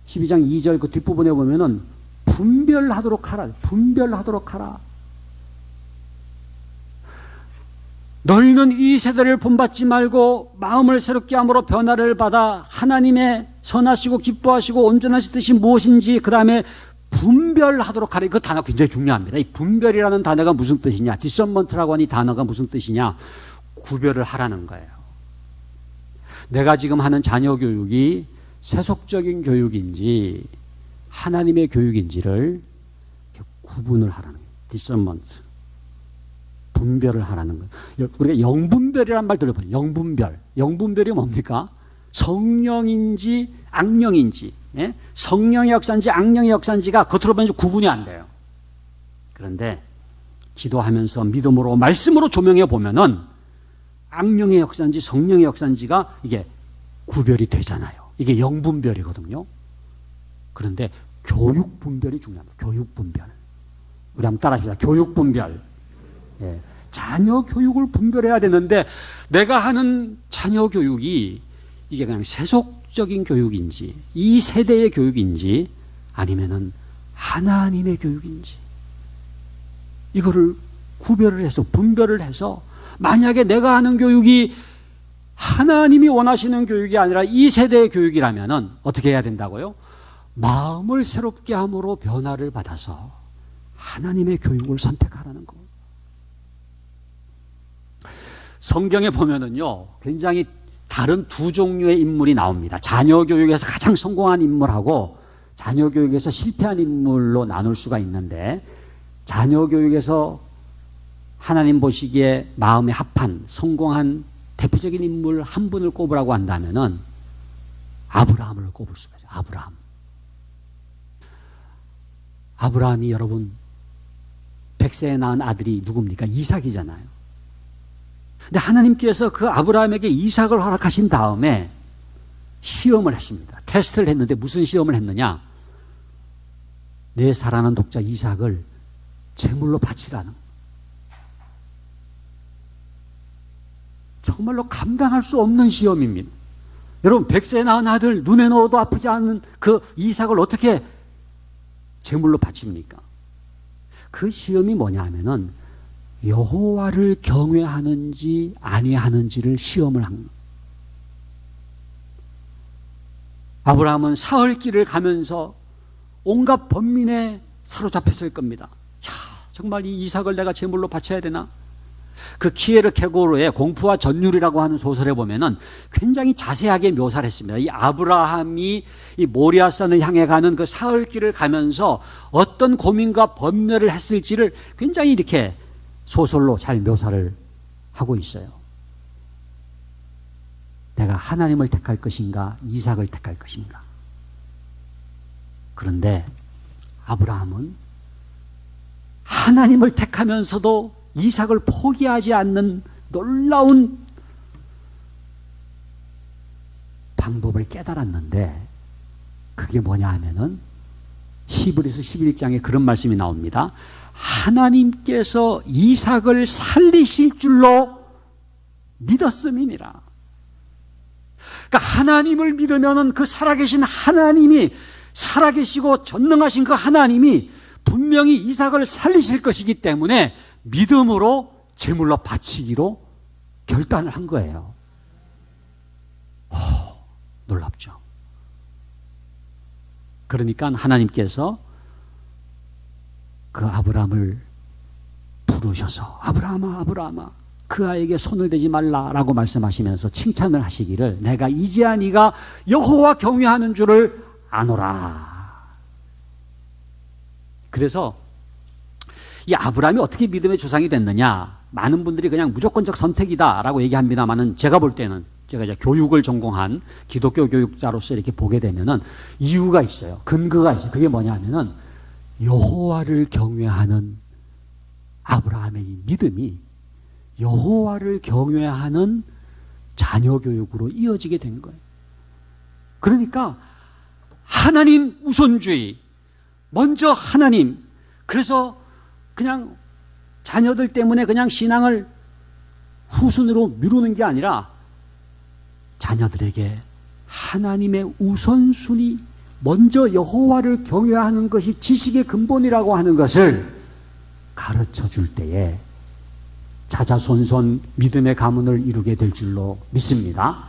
2절 그 뒷부분에 보면은 분별하도록 하라. 분별하도록 하라. 너희는 이 세대를 본받지 말고 마음을 새롭게 함으로 변화를 받아 하나님의 선하시고 기뻐하시고 온전하신 뜻이 무엇인지 그 다음에 분별하도록 하라. 그 단어 굉장히 중요합니다. 이 분별이라는 단어가 무슨 뜻이냐, discernment라고 하는 이 단어가 무슨 뜻이냐, 구별을 하라는 거예요. 내가 지금 하는 자녀 교육이 세속적인 교육인지 하나님의 교육인지를 구분을 하라는 거예요. discernment. 분별을 하라는 거예요. 우리가 영분별이라는 말 들어보죠. 영분별. 영분별이 뭡니까? 성령인지 악령인지, 예? 성령의 역사인지 악령의 역사인지가 겉으로 보면 구분이 안 돼요. 그런데 기도하면서 믿음으로 말씀으로 조명해 보면은 악령의 역사인지 성령의 역사인지가 이게 구별이 되잖아요. 이게 영분별이거든요. 그런데 교육분별이 중요합니다. 교육분별. 우리 한번 따라하시다. 교육분별. 예. 자녀 교육을 분별해야 되는데 내가 하는 자녀 교육이 이게 그냥 세속적인 교육인지 이 세대의 교육인지 아니면은 하나님의 교육인지 이거를 구별을 해서 분별을 해서 만약에 내가 하는 교육이 하나님이 원하시는 교육이 아니라 이 세대의 교육이라면은 어떻게 해야 된다고요? 마음을 새롭게 함으로 변화를 받아서 하나님의 교육을 선택하라는 겁니다. 성경에 보면은요, 굉장히 다른 두 종류의 인물이 나옵니다. 자녀 교육에서 가장 성공한 인물하고 자녀 교육에서 실패한 인물로 나눌 수가 있는데, 자녀 교육에서 하나님 보시기에 마음에 합한 성공한 대표적인 인물 한 분을 꼽으라고 한다면은 아브라함을 꼽을 수가 있어요. 아브라함이 여러분 100세에 낳은 아들이 누굽니까? 이삭이잖아요. 근데 하나님께서 그 아브라함에게 이삭을 허락하신 다음에 시험을 했습니다. 테스트를 했는데 무슨 시험을 했느냐? 내 사랑하는 독자 이삭을 제물로 바치라는. 정말로 감당할 수 없는 시험입니다. 여러분 100세에 낳은 아들 눈에 넣어도 아프지 않은 그 이삭을 어떻게 제물로 바칩니까? 그 시험이 뭐냐 하면은 여호와를 경외하는지 아니하는지를 시험을 한 거예요. 아브라함은 사흘길을 가면서 온갖 번민에 사로잡혔을 겁니다. 야, 정말 이 이삭을 내가 제물로 바쳐야 되나? 그 키에르 케고르의 공부와 전율이라고 하는 소설에 보면은 굉장히 자세하게 묘사를 했습니다. 이 아브라함이 이 모리아산을 향해 가는 그 사흘길을 가면서 어떤 고민과 번뇌를 했을지를 굉장히 이렇게 소설로 잘 묘사를 하고 있어요. 내가 하나님을 택할 것인가, 이삭을 택할 것인가. 그런데 아브라함은 하나님을 택하면서도 이삭을 포기하지 않는 놀라운 방법을 깨달았는데 그게 뭐냐 하면은 히브리서 11장에 그런 말씀이 나옵니다. 하나님께서 이삭을 살리실 줄로 믿었음이니라. 그러니까 하나님을 믿으면은 그 살아계신 하나님이, 살아계시고 전능하신 그 하나님이 분명히 이삭을 살리실 것이기 때문에 믿음으로 제물로 바치기로 결단을 한 거예요. 놀랍죠. 그러니까 하나님께서 그 아브라함을 부르셔서 아브라함아 아브라함아 그 아이에게 손을 대지 말라라고 말씀하시면서 칭찬을 하시기를 내가 이제야 네가 여호와 경외하는 줄을 아노라. 그래서 이 아브라함이 어떻게 믿음의 조상이 됐느냐? 많은 분들이 그냥 무조건적 선택이다라고 얘기합니다만은 제가 볼 때는 제가 이제 교육을 전공한 기독교 교육자로서 이렇게 보게 되면은 이유가 있어요. 근거가 있어요. 그게 뭐냐면은 여호와를 경외하는 아브라함의 이 믿음이 여호와를 경외하는 자녀 교육으로 이어지게 된 거예요. 그러니까 하나님 우선주의, 먼저 하나님. 그래서 그냥 자녀들 때문에 그냥 신앙을 후순으로 미루는 게 아니라 자녀들에게 하나님의 우선순위, 먼저 여호와를 경외하는 것이 지식의 근본이라고 하는 것을 가르쳐 줄 때에 자자손손 믿음의 가문을 이루게 될 줄로 믿습니다.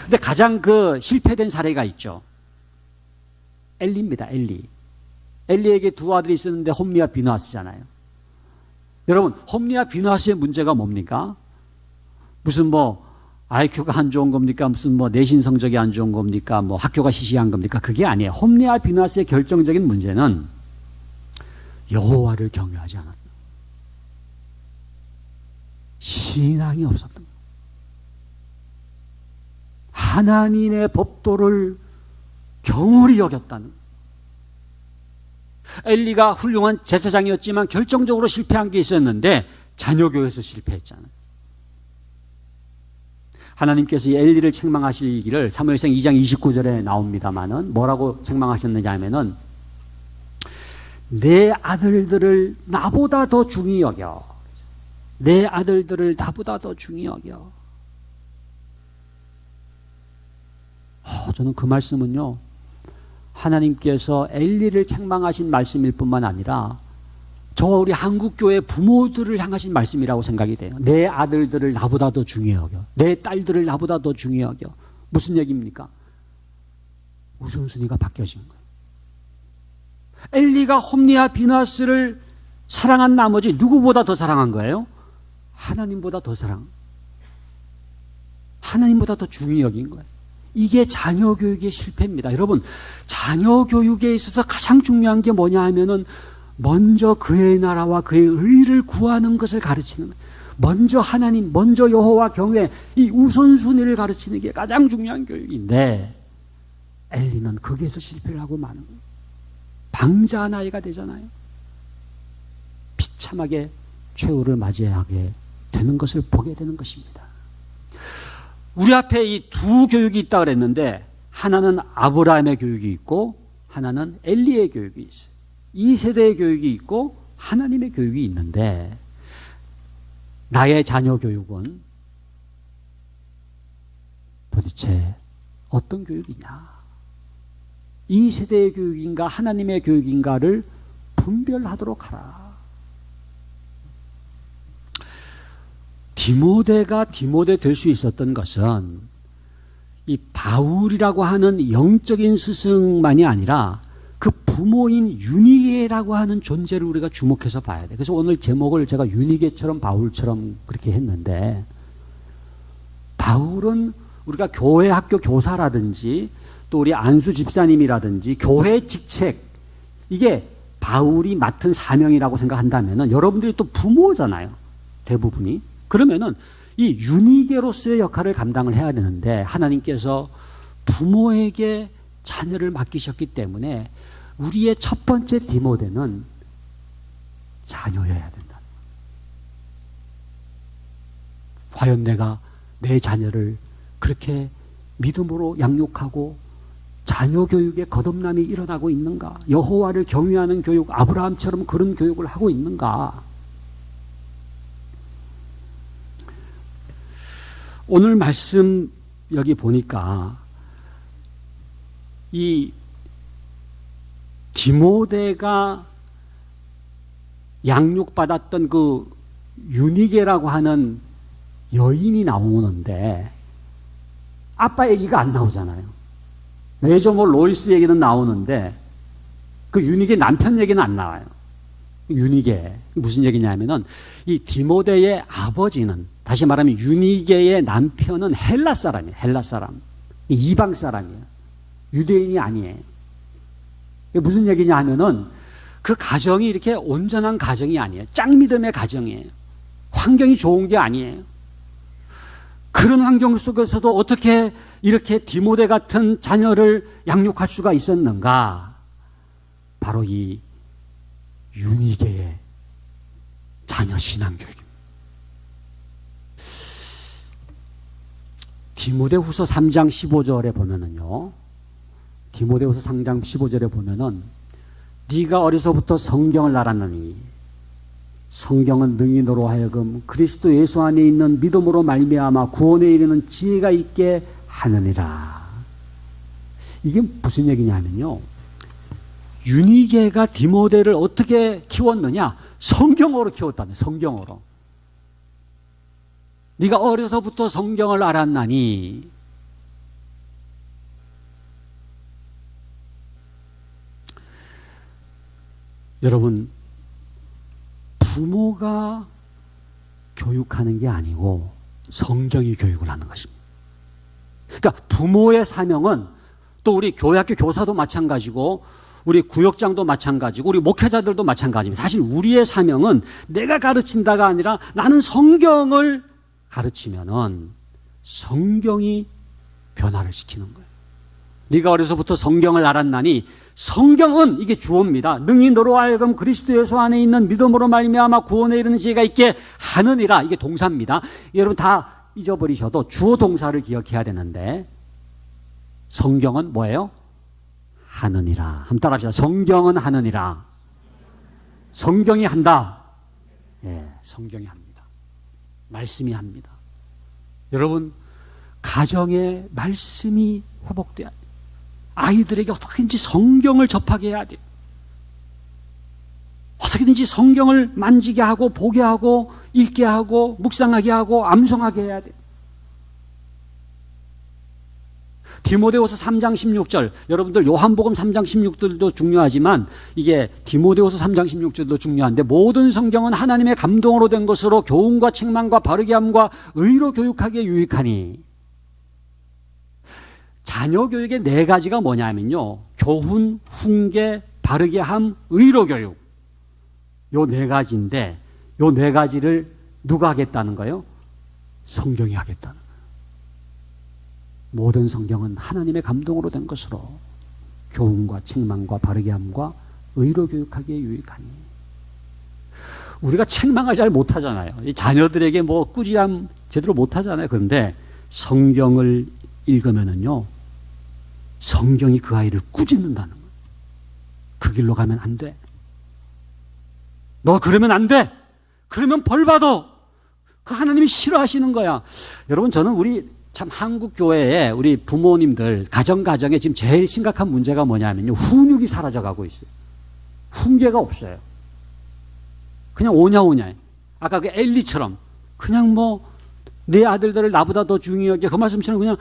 근데 가장 실패된 사례가 있죠. 엘리입니다. 엘리에게 두 아들이 있었는데 홈리와 비느하스잖아요. 여러분, 홈리와 비느하스의 문제가 뭡니까? 무슨 IQ가 안 좋은 겁니까? 무슨 내신 성적이 안 좋은 겁니까? 학교가 시시한 겁니까? 그게 아니에요. 홈리와 비느하스의 결정적인 문제는 여호와를 경외하지 않았다. 신앙이 없었던 거예요. 하나님의 법도를 경홀히 여겼다는 거예요. 엘리가 훌륭한 제사장이었지만 결정적으로 실패한 게 있었는데 자녀교회에서 실패했잖아요. 하나님께서 이 엘리를 책망하시기를 사무엘상 2장 29절에 나옵니다마는 뭐라고 책망하셨느냐 하면은 내 아들들을 나보다 더 중히 여겨. 내 아들들을 나보다 더 중히 여겨. 저는 그 말씀은요, 하나님께서 엘리를 책망하신 말씀일 뿐만 아니라 우리 한국교회 부모들을 향하신 말씀이라고 생각이 돼요. 내 아들들을 나보다 더 중히 여겨. 내 딸들을 나보다 더 중히 여겨. 무슨 얘기입니까? 우선순위가 바뀌어진 거예요. 엘리가 홈리와 비느하스를 사랑한 나머지 누구보다 더 사랑한 거예요? 하나님보다 더 하나님보다 더 중히 여긴 거예요. 이게 자녀 교육의 실패입니다. 여러분, 자녀 교육에 있어서 가장 중요한 게 뭐냐 하면은 먼저 그의 나라와 그의 의를 구하는 것을 가르치는 거예요. 먼저 하나님, 먼저 여호와 경외, 이 우선순위를 가르치는 게 가장 중요한 교육인데 엘리는 거기에서 실패를 하고 마는 거예요. 방자 나이가 되잖아요. 비참하게 최후를 맞이하게 되는 것을 보게 되는 것입니다. 우리 앞에 이 두 교육이 있다고 그랬는데 하나는 아브라함의 교육이 있고 하나는 엘리의 교육이 있어요. 이 세대의 교육이 있고 하나님의 교육이 있는데 나의 자녀 교육은 도대체 어떤 교육이냐? 이 세대의 교육인가 하나님의 교육인가를 분별하도록 하라. 디모데가 디모데 될 수 있었던 것은 이 바울이라고 하는 영적인 스승만이 아니라 그 부모인 유니게라고 하는 존재를 우리가 주목해서 봐야 돼. 그래서 오늘 제목을 제가 유니게처럼 바울처럼 그렇게 했는데, 바울은 우리가 교회 학교 교사라든지 또 우리 안수 집사님이라든지 교회 직책, 이게 바울이 맡은 사명이라고 생각한다면은 여러분들이 또 부모잖아요. 대부분이. 그러면은 이 유니게로서의 역할을 감당을 해야 되는데 하나님께서 부모에게 자녀를 맡기셨기 때문에 우리의 첫 번째 디모데는 자녀여야 된다. 과연 내가 내 자녀를 그렇게 믿음으로 양육하고 자녀 교육에 거듭남이 일어나고 있는가? 여호와를 경외하는 교육, 아브라함처럼 그런 교육을 하고 있는가? 오늘 말씀 여기 보니까 이 디모데가 양육받았던 그 유니게라고 하는 여인이 나오는데 아빠 얘기가 안 나오잖아요. 매주 로이스 얘기는 나오는데 그 유니게 남편 얘기는 안 나와요. 유니게 무슨 얘기냐면은 이 디모데의 아버지는, 다시 말하면 유니게의 남편은 헬라 사람이에요. 헬라 사람, 이방 사람이에요. 유대인이 아니에요. 이게 무슨 얘기냐 하면은 그 가정이 이렇게 온전한 가정이 아니에요. 짱믿음의 가정이에요. 환경이 좋은 게 아니에요. 그런 환경 속에서도 어떻게 이렇게 디모데 같은 자녀를 양육할 수가 있었는가? 바로 이 유니게의 자녀 신앙 교육입니다. 디모데후서 3장 15절에 보면은요. 디모데후서 3장 15절에 보면은 네가 어려서부터 성경을 알았느니 성경은 능히 너로 하여금 그리스도 예수 안에 있는 믿음으로 말미암아 구원에 이르는 지혜가 있게 하느니라. 이게 무슨 얘기냐면요. 유니게가 디모데를 어떻게 키웠느냐? 성경으로 키웠다네. 성경으로. 네가 어려서부터 성경을 알았나니. 여러분, 부모가 교육하는 게 아니고 성경이 교육을 하는 것입니다. 그러니까 부모의 사명은, 또 우리 교회학교 교사도 마찬가지고 우리 구역장도 마찬가지고 우리 목회자들도 마찬가지입니다. 사실 우리의 사명은 내가 가르친다가 아니라 나는 성경을 가르치면은 성경이 변화를 시키는 거예요. 네가 어려서부터 성경을 알았나니. 성경은, 이게 주어입니다. 능히 너로 하여금 그리스도 예수 안에 있는 믿음으로 말미암아 구원에 이르는 지혜가 있게 하느니라. 이게 동사입니다. 여러분 다 잊어버리셔도 주어 동사를 기억해야 되는데, 성경은 뭐예요? 하느니라. 한번 따라합시다. 성경은 하느니라. 성경이 한다. 예, 성경이 합니다. 말씀이 합니다. 여러분, 가정에 말씀이 회복돼야 돼요. 아이들에게 어떻게든지 성경을 접하게 해야 돼요. 어떻게든지 성경을 만지게 하고 보게 하고 읽게 하고 묵상하게 하고 암송하게 해야 돼요. 디모데후서 3장 16절, 여러분들 요한복음 3장 16절도 중요하지만 이게 디모데후서 3장 16절도 중요한데, 모든 성경은 하나님의 감동으로 된 것으로 교훈과 책망과 바르게 함과 의로 교육하기에 유익하니. 자녀 교육의 네 가지가 뭐냐면요, 교훈, 훈계, 바르게 함, 의로 교육. 요 네 가지인데, 요 네 가지를 누가 하겠다는 거예요? 성경이 하겠다는 거예요. 모든 성경은 하나님의 감동으로 된 것으로 교훈과 책망과 바르게 함과 의로 교육하기에 유익하니. 우리가 책망을 잘 못하잖아요. 이 자녀들에게 뭐 꾸지람 제대로 못하잖아요. 그런데 성경을 읽으면은요, 성경이 그 아이를 꾸짖는다는 거예요. 그 길로 가면 안 돼. 너 그러면 안 돼. 그러면 벌 받아. 그 하나님이 싫어하시는 거야. 여러분, 저는 우리 참 한국 교회에 우리 부모님들 가정에 지금 제일 심각한 문제가 뭐냐면요, 훈육이 사라져가고 있어요. 훈계가 없어요. 그냥 오냐. 아까 그 엘리처럼 그냥 뭐 내 아들들을 나보다 더 중요하게, 그 말씀처럼 그냥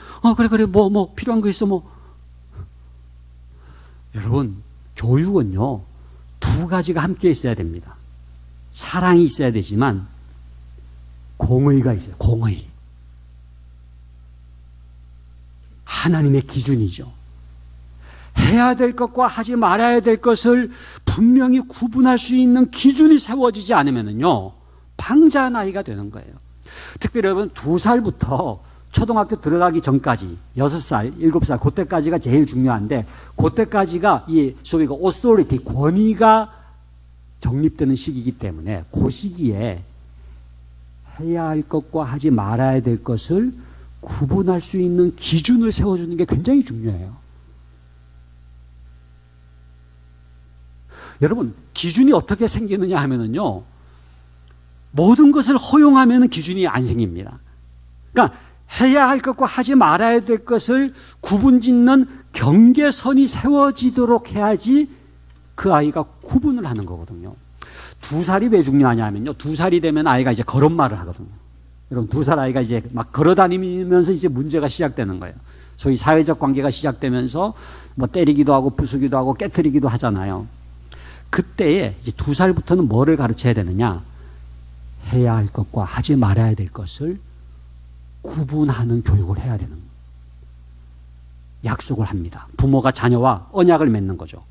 그래 뭐 필요한 거 있어 뭐. 여러분, 교육은요 두 가지가 함께 있어야 됩니다. 사랑이 있어야 되지만 공의가 있어요. 공의. 하나님의 기준이죠. 해야 될 것과 하지 말아야 될 것을 분명히 구분할 수 있는 기준이 세워지지 않으면요, 방자 나이가 되는 거예요. 특별히 여러분, 2살부터 초등학교 들어가기 전까지 6살, 7살, 그때까지가 제일 중요한데, 그때까지가 이 소위 그 authority, 권위가 정립되는 시기이기 때문에 그 시기에 해야 할 것과 하지 말아야 될 것을 구분할 수 있는 기준을 세워주는 게 굉장히 중요해요. 여러분, 기준이 어떻게 생기느냐 하면은요, 모든 것을 허용하면 기준이 안 생깁니다. 그러니까 해야 할 것과 하지 말아야 될 것을 구분짓는 경계선이 세워지도록 해야지 그 아이가 구분을 하는 거거든요. 2살이 왜 중요하냐면요, 2살이 되면 아이가 이제 걸음마를 하거든요. 여러분, 2살 아이가 이제 막 걸어다니면서 이제 문제가 시작되는 거예요. 소위 사회적 관계가 시작되면서 뭐 때리기도 하고 부수기도 하고 깨트리기도 하잖아요. 그때에 이제 2살부터는 뭐를 가르쳐야 되느냐? 해야 할 것과 하지 말아야 될 것을 구분하는 교육을 해야 되는 거예요. 약속을 합니다. 부모가 자녀와 언약을 맺는 거죠.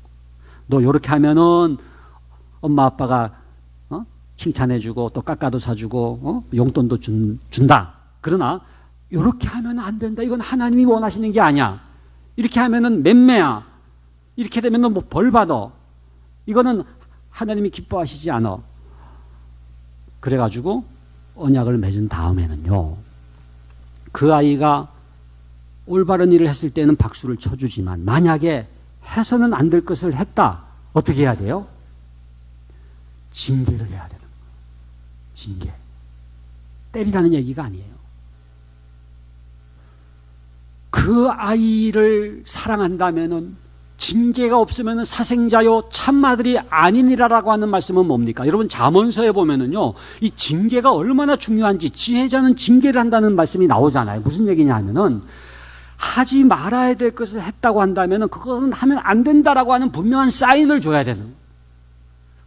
너 이렇게 하면은 엄마 아빠가 칭찬해주고 또 깎아도 사주고 용돈도 준다. 그러나 이렇게 하면 안 된다. 이건 하나님이 원하시는 게 아니야. 이렇게 하면은 맴매야. 이렇게 되면 너 뭐 벌 받아. 이거는 하나님이 기뻐하시지 않아. 그래가지고 언약을 맺은 다음에는요, 그 아이가 올바른 일을 했을 때는 박수를 쳐주지만 만약에 해서는 안 될 것을 했다. 어떻게 해야 돼요? 징계를 해야 되는 거예요. 징계. 때리라는 얘기가 아니에요. 그 아이를 사랑한다면은 징계가 없으면 사생자요 참마들이 아니니라라고 하는 말씀은 뭡니까? 여러분 잠언서에 보면은요, 이 징계가 얼마나 중요한지 지혜자는 징계를 한다는 말씀이 나오잖아요. 무슨 얘기냐 하면은 하지 말아야 될 것을 했다고 한다면은 그것은 하면 안 된다라고 하는 분명한 사인을 줘야 되는 거예요.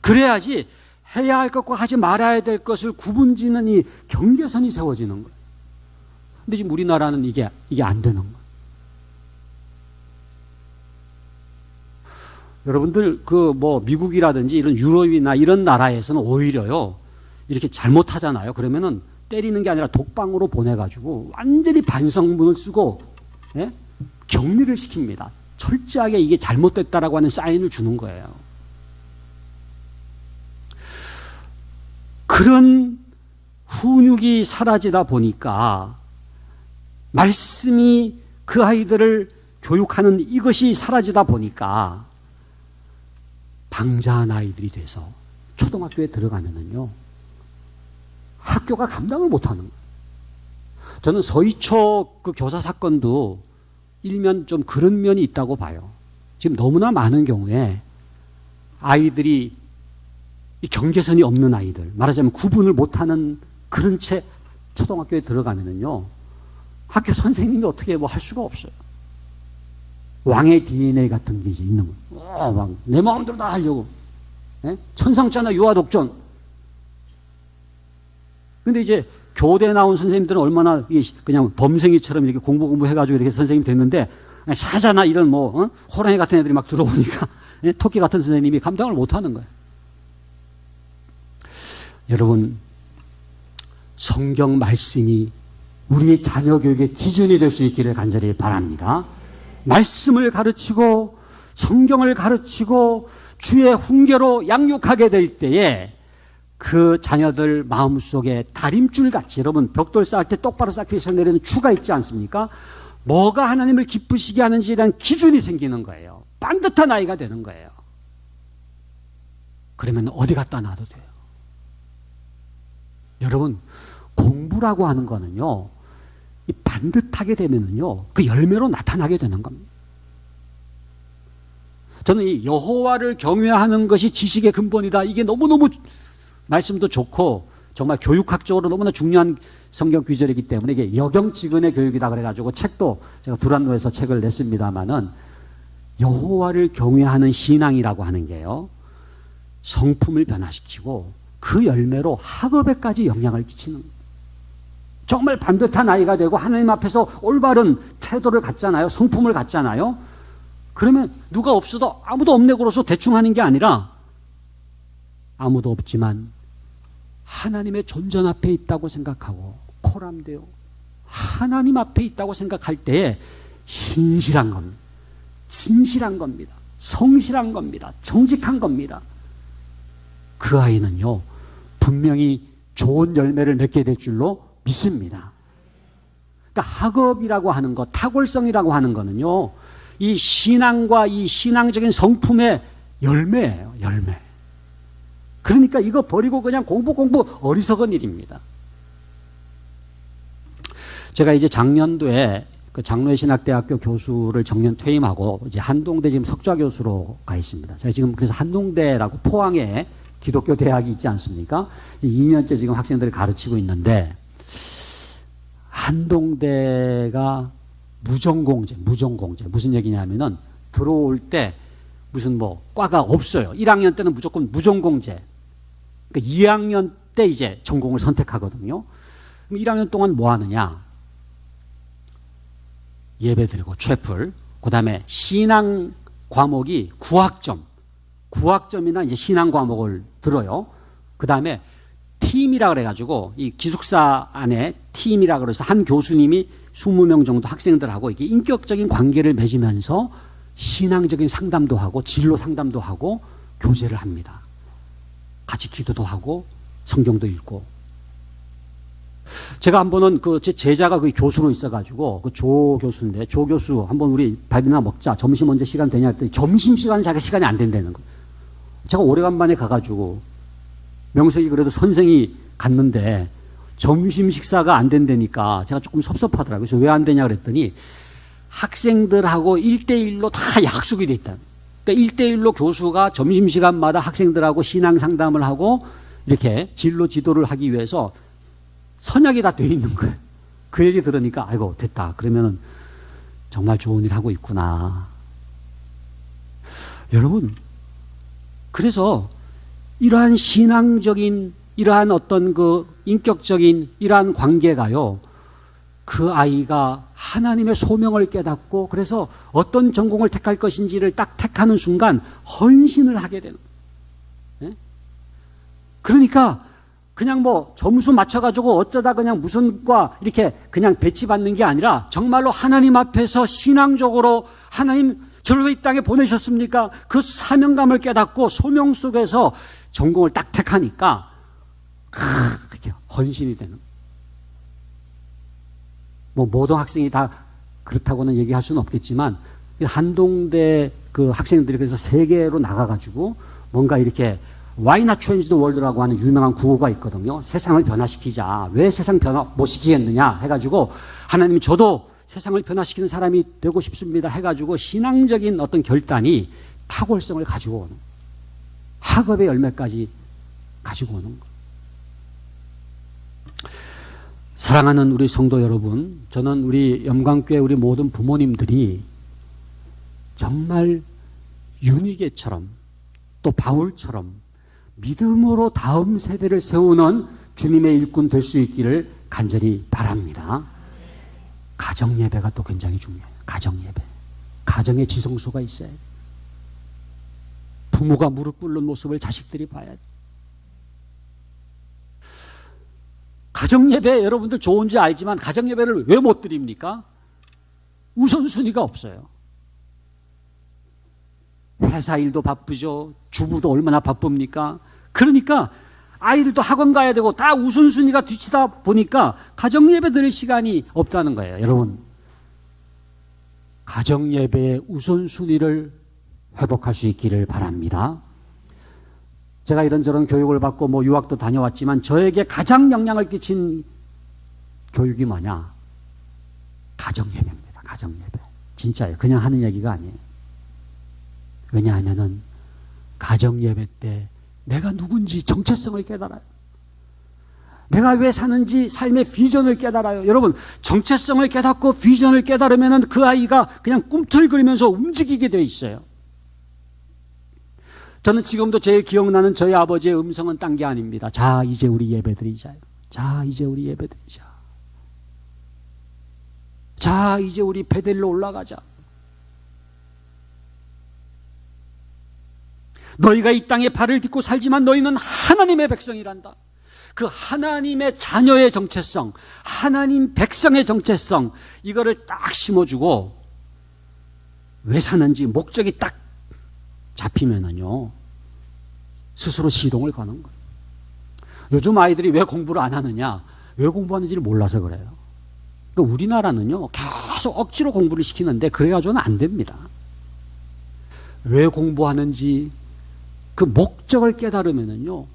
그래야지 해야 할 것과 하지 말아야 될 것을 구분짓는 이 경계선이 세워지는 거예요. 근데 지금 우리나라는 이게 안 되는 거예요. 여러분들 미국이라든지 이런 유럽이나 이런 나라에서는 오히려요 이렇게 잘못하잖아요. 그러면은 때리는 게 아니라 독방으로 보내가지고 완전히 반성문을 쓰고 격리를 시킵니다. 철저하게 이게 잘못됐다라고 하는 사인을 주는 거예요. 그런 훈육이 사라지다 보니까 말씀이 그 아이들을 교육하는 이것이 사라지다 보니까 방자한 아이들이 돼서 초등학교에 들어가면은요 학교가 감당을 못하는 거예요. 저는 서희초 그 교사 사건도 일면 좀 그런 면이 있다고 봐요. 지금 너무나 많은 경우에 아이들이 이 경계선이 없는 아이들, 말하자면 구분을 못하는 그런 채 초등학교에 들어가면은요 학교 선생님이 어떻게 뭐 할 수가 없어요. 왕의 DNA 같은 게 이제 있는 거예요. 막 내 마음대로 다 하려고. 천상천하 유아독존. 근데 이제 교대 나온 선생님들은 얼마나 그냥 범생이처럼 이렇게 공부해가지고 이렇게 선생님 됐는데 사자나 이런 호랑이 같은 애들이 막 들어오니까 토끼 같은 선생님이 감당을 못하는 거예요. 여러분, 성경 말씀이 우리 자녀 교육의 기준이 될 수 있기를 간절히 바랍니다. 말씀을 가르치고 성경을 가르치고 주의 훈계로 양육하게 될 때에 그 자녀들 마음속에 다림줄같이, 여러분 벽돌 쌓을 때 똑바로 쌓기 위해서 내리는 추가 있지 않습니까? 뭐가 하나님을 기쁘시게 하는지에 대한 기준이 생기는 거예요. 반듯한 아이가 되는 거예요. 그러면 어디 갖다 놔도 돼요. 여러분, 공부라고 하는 거는요 이 반듯하게 되면은요 그 열매로 나타나게 되는 겁니다. 저는 이 여호와를 경외하는 것이 지식의 근본이다. 이게 너무너무 말씀도 좋고 정말 교육학적으로 너무나 중요한 성경 규절이기 때문에 이게 여경지근의 교육이다 그래가지고 책도 제가 두란노에서 책을 냈습니다마는 여호와를 경외하는 신앙이라고 하는 게요 성품을 변화시키고 그 열매로 학업에까지 영향을 끼치는 거예요. 정말 반듯한 아이가 되고 하나님 앞에서 올바른 태도를 갖잖아요. 성품을 갖잖아요. 그러면 누가 없어도 아무도 없네 그러서 대충 하는 게 아니라 아무도 없지만 하나님의 존전 앞에 있다고 생각하고 코람되어 하나님 앞에 있다고 생각할 때에 신실한 겁니다. 진실한 겁니다. 성실한 겁니다. 정직한 겁니다. 그 아이는요 분명히 좋은 열매를 맺게 될 줄로 믿습니다. 그러니까 학업이라고 하는 것, 탁월성이라고 하는 거는요 이 신앙과 이 신앙적인 성품의 열매예요. 열매. 그러니까 이거 버리고 그냥 공부 어리석은 일입니다. 제가 이제 작년도에 그 장로의 신학대학교 교수를 정년 퇴임하고 이제 한동대 지금 석좌 교수로 가 있습니다. 제가 지금 그래서 한동대라고 포항에 기독교 대학이 있지 않습니까? 2년째 지금 학생들을 가르치고 있는데 한동대가 무전공제 무슨 얘기냐면은 들어올 때 무슨 과가 없어요. 1학년 때는 무조건 무전공제. 그러니까 2학년 때 이제 전공을 선택하거든요. 그럼 1학년 동안 뭐 하느냐? 예배 드리고 채플. 그다음에 신앙 과목이 9학점이나 이제 신앙 과목을 들어요. 그다음에 팀이라 그래가지고 이 기숙사 안에 팀이라 그래서 한 교수님이 20명 정도 학생들하고 이렇게 인격적인 관계를 맺으면서 신앙적인 상담도 하고 진로 상담도 하고 교제를 합니다. 같이 기도도 하고 성경도 읽고. 제가 한 번은 제 제자가 그 교수로 있어가지고 그 조 교수인데 조 교수 한번 우리 밥이나 먹자. 점심 언제 시간 되냐 했더니 점심시간 자기 시간이 안 된다는 거. 제가 오래간만에 가가지고 명색이 그래도 선생이 갔는데 점심 식사가 안 된다니까 제가 조금 섭섭하더라고요. 그래서 왜 안 되냐 그랬더니 학생들하고 1대1로 다 약속이 돼 있다. 그러니까 1대1로 교수가 점심시간마다 학생들하고 신앙 상담을 하고 이렇게 진로 지도를 하기 위해서 선약이 다 돼 있는 거예요. 그 얘기 들으니까 아이고 됐다. 그러면은 정말 좋은 일 하고 있구나. 여러분, 그래서 이러한 신앙적인, 이러한 어떤 그 인격적인 이러한 관계가요, 그 아이가 하나님의 소명을 깨닫고 그래서 어떤 전공을 택할 것인지를 딱 택하는 순간 헌신을 하게 되는 거예요. 그러니까 그냥 뭐 점수 맞춰가지고 어쩌다 그냥 무슨 과 이렇게 그냥 배치받는 게 아니라 정말로 하나님 앞에서 신앙적으로 하나님 저를 왜 이 땅에 보내셨습니까? 그 사명감을 깨닫고 소명 속에서 전공을 딱 택하니까 그렇게 헌신이 되는. 뭐 모든 학생이 다 그렇다고는 얘기할 수는 없겠지만 한동대 그 학생들이 그래서 세계로 나가가지고 뭔가 이렇게 Why not change the world라고 하는 유명한 구호가 있거든요. 세상을 변화시키자. 왜 세상 변화 못 시키겠느냐 해가지고 하나님 저도 세상을 변화시키는 사람이 되고 싶습니다 해가지고 신앙적인 어떤 결단이 탁월성을 가지고 오는, 학업의 열매까지 가지고 오는 거예요. 사랑하는 우리 성도 여러분, 저는 우리 영광교회 우리 모든 부모님들이 정말 윤희계처럼 또 바울처럼 믿음으로 다음 세대를 세우는 주님의 일꾼 될 수 있기를 간절히 바랍니다. 가정예배가 또 굉장히 중요해요. 가정예배. 가정에 지성소가 있어야 돼요. 부모가 무릎 꿇는 모습을 자식들이 봐야 돼요. 가정예배 여러분들 좋은지 알지만 가정예배를 왜 못 드립니까? 우선순위가 없어요. 회사 일도 바쁘죠. 주부도 얼마나 바쁩니까? 그러니까 아이들도 학원 가야 되고 다 우선순위가 뒤치다 보니까 가정예배 드릴 시간이 없다는 거예요. 여러분, 가정예배의 우선순위를 회복할 수 있기를 바랍니다. 제가 이런저런 교육을 받고 뭐 유학도 다녀왔지만 저에게 가장 영향을 끼친 교육이 뭐냐? 가정예배입니다. 가정예배. 진짜예요. 그냥 하는 얘기가 아니에요. 왜냐하면은 가정예배 때 내가 누군지 정체성을 깨달아요. 내가 왜 사는지 삶의 비전을 깨달아요. 여러분, 정체성을 깨닫고 비전을 깨달으면은 그 아이가 그냥 꿈틀거리면서 움직이게 돼 있어요. 저는 지금도 제일 기억나는 저희 아버지의 음성은 딴 게 아닙니다. 자, 이제 우리 예배드리자요. 자, 이제 우리 예배드리자. 자, 이제 우리 베델로 올라가자. 너희가 이 땅에 발을 딛고 살지만 너희는 하나님의 백성이란다. 그 하나님의 자녀의 정체성, 하나님 백성의 정체성, 이거를 딱 심어주고 왜 사는지 목적이 딱 잡히면은요, 스스로 시동을 거는 거예요. 요즘 아이들이 왜 공부를 안 하느냐? 왜 공부하는지를 몰라서 그래요. 그러니까 우리나라는요, 계속 억지로 공부를 시키는데 그래가지고는 안 됩니다. 왜 공부하는지 그 목적을 깨달으면은요,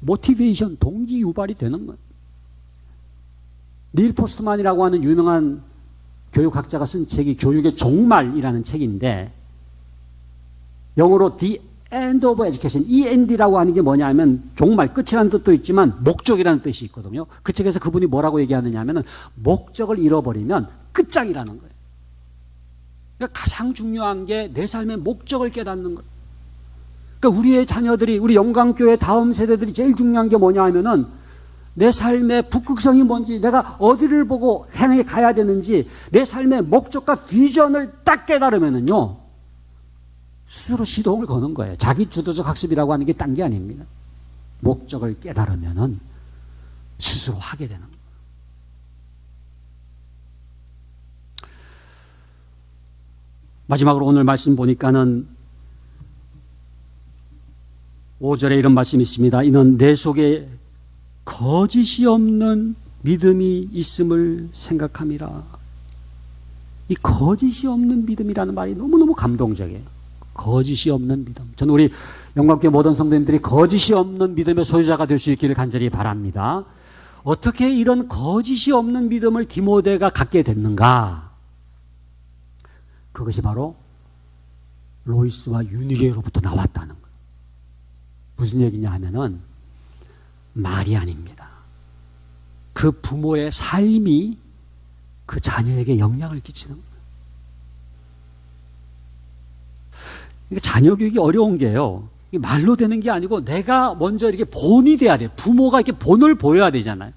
모티베이션, 동기 유발이 되는 거예요. 닐 포스트만이라고 하는 유명한 교육학자가 쓴 책이 교육의 종말이라는 책인데, 영어로 The End of Education, END라고 하는 게 뭐냐면 종말, 끝이라는 뜻도 있지만 목적이라는 뜻이 있거든요. 그 책에서 그분이 뭐라고 얘기하느냐 하면은 목적을 잃어버리면 끝장이라는 거예요. 그러니까 가장 중요한 게 내 삶의 목적을 깨닫는 거예요. 그러니까 우리의 자녀들이, 우리 영광교회 다음 세대들이 제일 중요한 게 뭐냐 하면은 내 삶의 북극성이 뭔지, 내가 어디를 보고 행해 가야 되는지, 내 삶의 목적과 비전을 딱 깨달으면은요, 스스로 시동을 거는 거예요. 자기 주도적 학습이라고 하는 게 딴 게 아닙니다. 목적을 깨달으면은 스스로 하게 되는 거예요. 마지막으로 오늘 말씀 보니까는 5절에 이런 말씀이 있습니다. 이는 내 속에 거짓이 없는 믿음이 있음을 생각함이라. 이 거짓이 없는 믿음이라는 말이 너무너무 감동적이에요. 거짓이 없는 믿음. 저는 우리 영광교회 모든 성도님들이 거짓이 없는 믿음의 소유자가 될 수 있기를 간절히 바랍니다. 어떻게 이런 거짓이 없는 믿음을 디모데가 갖게 됐는가? 그것이 바로 로이스와 유니게로부터 나왔다는 거예요. 무슨 얘기냐 하면은 말이 아닙니다. 그 부모의 삶이 그 자녀에게 영향을 끼치는 거예요. 그러니까 자녀 교육이 어려운 게요. 말로 되는 게 아니고 내가 먼저 이렇게 본이 돼야 돼요. 부모가 이렇게 본을 보여야 되잖아요.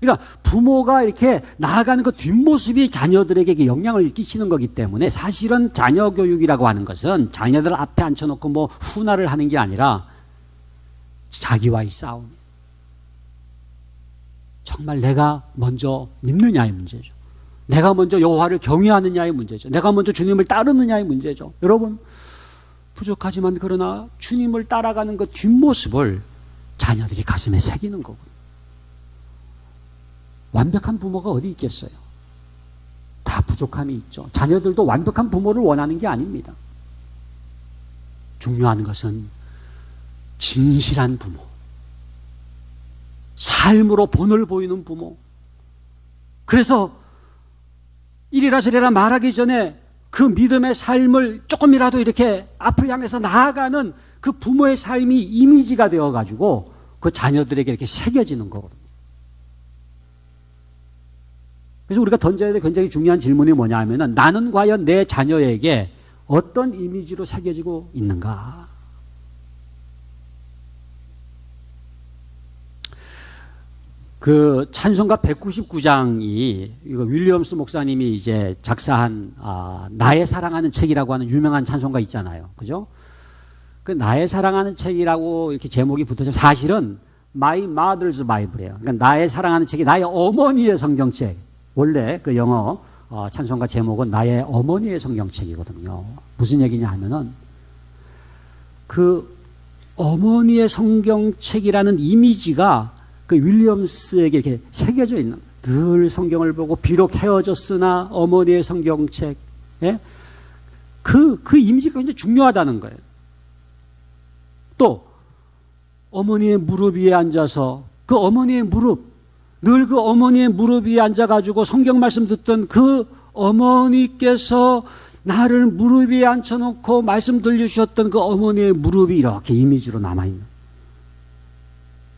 그러니까 부모가 이렇게 나아가는 그 뒷모습이 자녀들에게 영향을 끼치는 거기 때문에 사실은 자녀 교육이라고 하는 것은 자녀들 앞에 앉혀놓고 뭐 훈화를 하는 게 아니라 자기와의 싸움이에요. 정말 내가 먼저 믿느냐의 문제죠. 내가 먼저 여호와를 경외하느냐의 문제죠. 내가 먼저 주님을 따르느냐의 문제죠. 여러분, 부족하지만 그러나 주님을 따라가는 그 뒷모습을 자녀들이 가슴에 새기는 거거든요. 완벽한 부모가 어디 있겠어요? 다 부족함이 있죠. 자녀들도 완벽한 부모를 원하는 게 아닙니다. 중요한 것은 진실한 부모, 삶으로 본을 보이는 부모. 그래서 이리라 저리라 말하기 전에 그 믿음의 삶을 조금이라도 이렇게 앞을 향해서 나아가는 그 부모의 삶이 이미지가 되어가지고 그 자녀들에게 이렇게 새겨지는 거거든요. 그래서 우리가 던져야 될 굉장히 중요한 질문이 뭐냐 하면은 나는 과연 내 자녀에게 어떤 이미지로 새겨지고 있는가? 그 찬송가 199장이 이거 윌리엄스 목사님이 이제 작사한 나의 사랑하는 책이라고 하는 유명한 찬송가 있잖아요. 그죠? 그 나의 사랑하는 책이라고 이렇게 제목이 붙어서 사실은 My Mother's Bible이에요. 그러니까 나의 사랑하는 책이 나의 어머니의 성경책. 원래 그 영어 찬송가 제목은 나의 어머니의 성경책이거든요. 무슨 얘기냐 하면은 그 어머니의 성경책이라는 이미지가 그 윌리엄스에게 이렇게 새겨져 있는, 늘 성경을 보고 비록 헤어졌으나 어머니의 성경책, 예? 그 이미지가 굉장히 중요하다는 거예요. 또 어머니의 무릎 위에 앉아서 그 어머니의 무릎, 늘 그 어머니의 무릎 위에 앉아가지고 성경 말씀 듣던 그 어머니께서 나를 무릎 위에 앉혀놓고 말씀 들려주셨던 그 어머니의 무릎이 이렇게 이미지로 남아있는.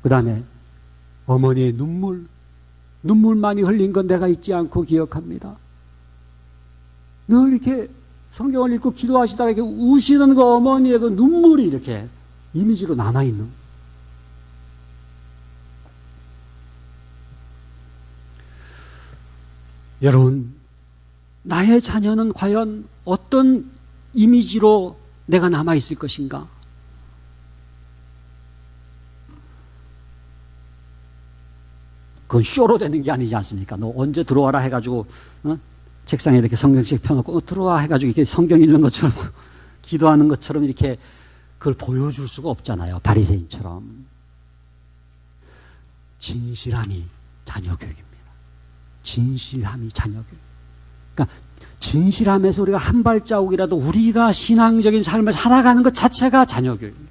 그 다음에 어머니의 눈물 많이 흘린 건 내가 잊지 않고 기억합니다. 늘 이렇게 성경을 읽고 기도하시다가 이렇게 우시는 그 어머니의 그 눈물이 이렇게 이미지로 남아있는. 여러분, 나의 자녀는 과연 어떤 이미지로 내가 남아있을 것인가? 그건 쇼로 되는 게 아니지 않습니까? 너 언제 들어와라 해가지고 책상에 이렇게 성경책 펴놓고 들어와 해가지고 이렇게 성경 읽는 것처럼 기도하는 것처럼 이렇게 그걸 보여줄 수가 없잖아요. 바리새인처럼. 진실함이 자녀 교육입니다. 진실함이 자녀 교육. 그러니까 진실함에서 우리가 한 발자국이라도 우리가 신앙적인 삶을 살아가는 것 자체가 자녀 교육입니다.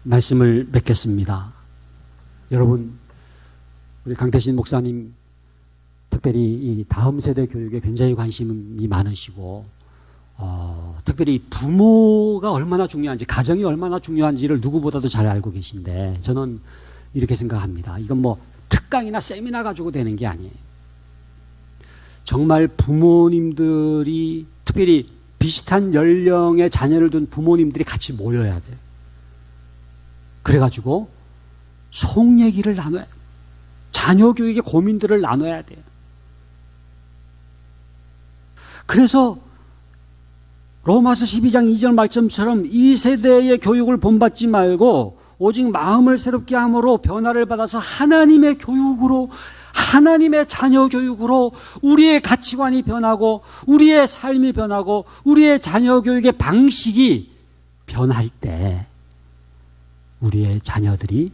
말씀을 맺겠습니다. 여러분, 우리 강태신 목사님 특별히 이 다음 세대 교육에 굉장히 관심이 많으시고 특별히 부모가 얼마나 중요한지, 가정이 얼마나 중요한지를 누구보다도 잘 알고 계신데 저는 이렇게 생각합니다. 이건 뭐 특강이나 세미나 가지고 되는 게 아니에요. 정말 부모님들이, 특별히 비슷한 연령의 자녀를 둔 부모님들이 같이 모여야 돼요. 그래가지고 속 얘기를 나눠야 돼요. 자녀 교육의 고민들을 나눠야 돼요. 그래서 로마서 12장 2절 말씀처럼 이 세대의 교육을 본받지 말고 오직 마음을 새롭게 함으로 변화를 받아서 하나님의 교육으로, 하나님의 자녀 교육으로 우리의 가치관이 변하고 우리의 삶이 변하고 우리의 자녀 교육의 방식이 변할 때 우리의 자녀들이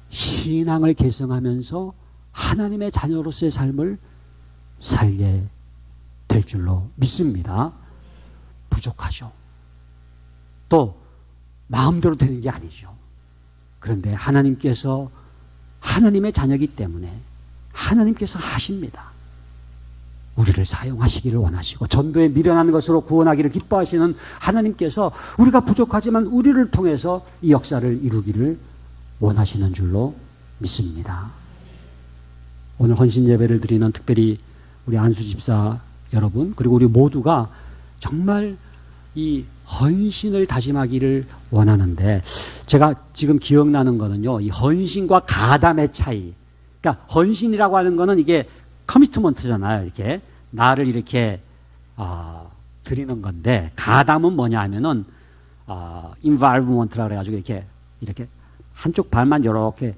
신앙을 계승하면서 하나님의 자녀로서의 삶을 살게 될 줄로 믿습니다. 부족하죠. 또 마음대로 되는 게 아니죠. 그런데 하나님께서 하나님의 자녀이기 때문에 하나님께서 하십니다. 우리를 사용하시기를 원하시고 전도에 미련한 것으로 구원하기를 기뻐하시는 하나님께서 우리가 부족하지만 우리를 통해서 이 역사를 이루기를 원하시는 줄로 믿습니다. 오늘 헌신 예배를 드리는 특별히 우리 안수 집사 여러분 그리고 우리 모두가 정말 이 헌신을 다짐하기를 원하는데 제가 지금 기억나는 거는요. 이 헌신과 가담의 차이. 그러니까 헌신이라고 하는 거는 이게 커미트먼트잖아요. 이렇게 나를 이렇게 드리는 건데 가담은 뭐냐 하면은 involvement라고 해가지고 이렇게 한쪽 발만 이렇게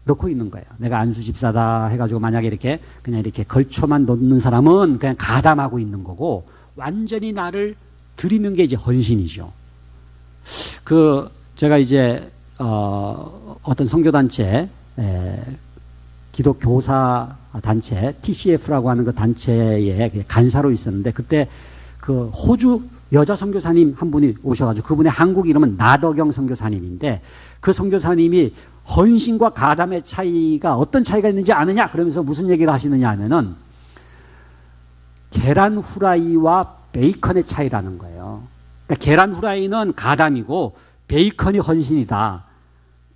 넣고 있는 거예요. 내가 안수 집사다 해가지고 만약에 이렇게 그냥 이렇게 걸쳐만 놓는 사람은 그냥 가담하고 있는 거고 완전히 나를 드리는 게 이제 헌신이죠. 제가 이제 어떤 선교단체 기독교사 단체 TCF라고 하는 그 단체에 간사로 있었는데 그때 그 호주 여자 선교사님 한 분이 오셔가지고 그분의 한국 이름은 나덕영 선교사님인데 그 선교사님이 헌신과 가담의 차이가 어떤 차이가 있는지 아느냐 그러면서 무슨 얘기를 하시느냐 하면은 계란 후라이와 베이컨의 차이라는 거예요. 그러니까 계란 후라이는 가담이고 베이컨이 헌신이다.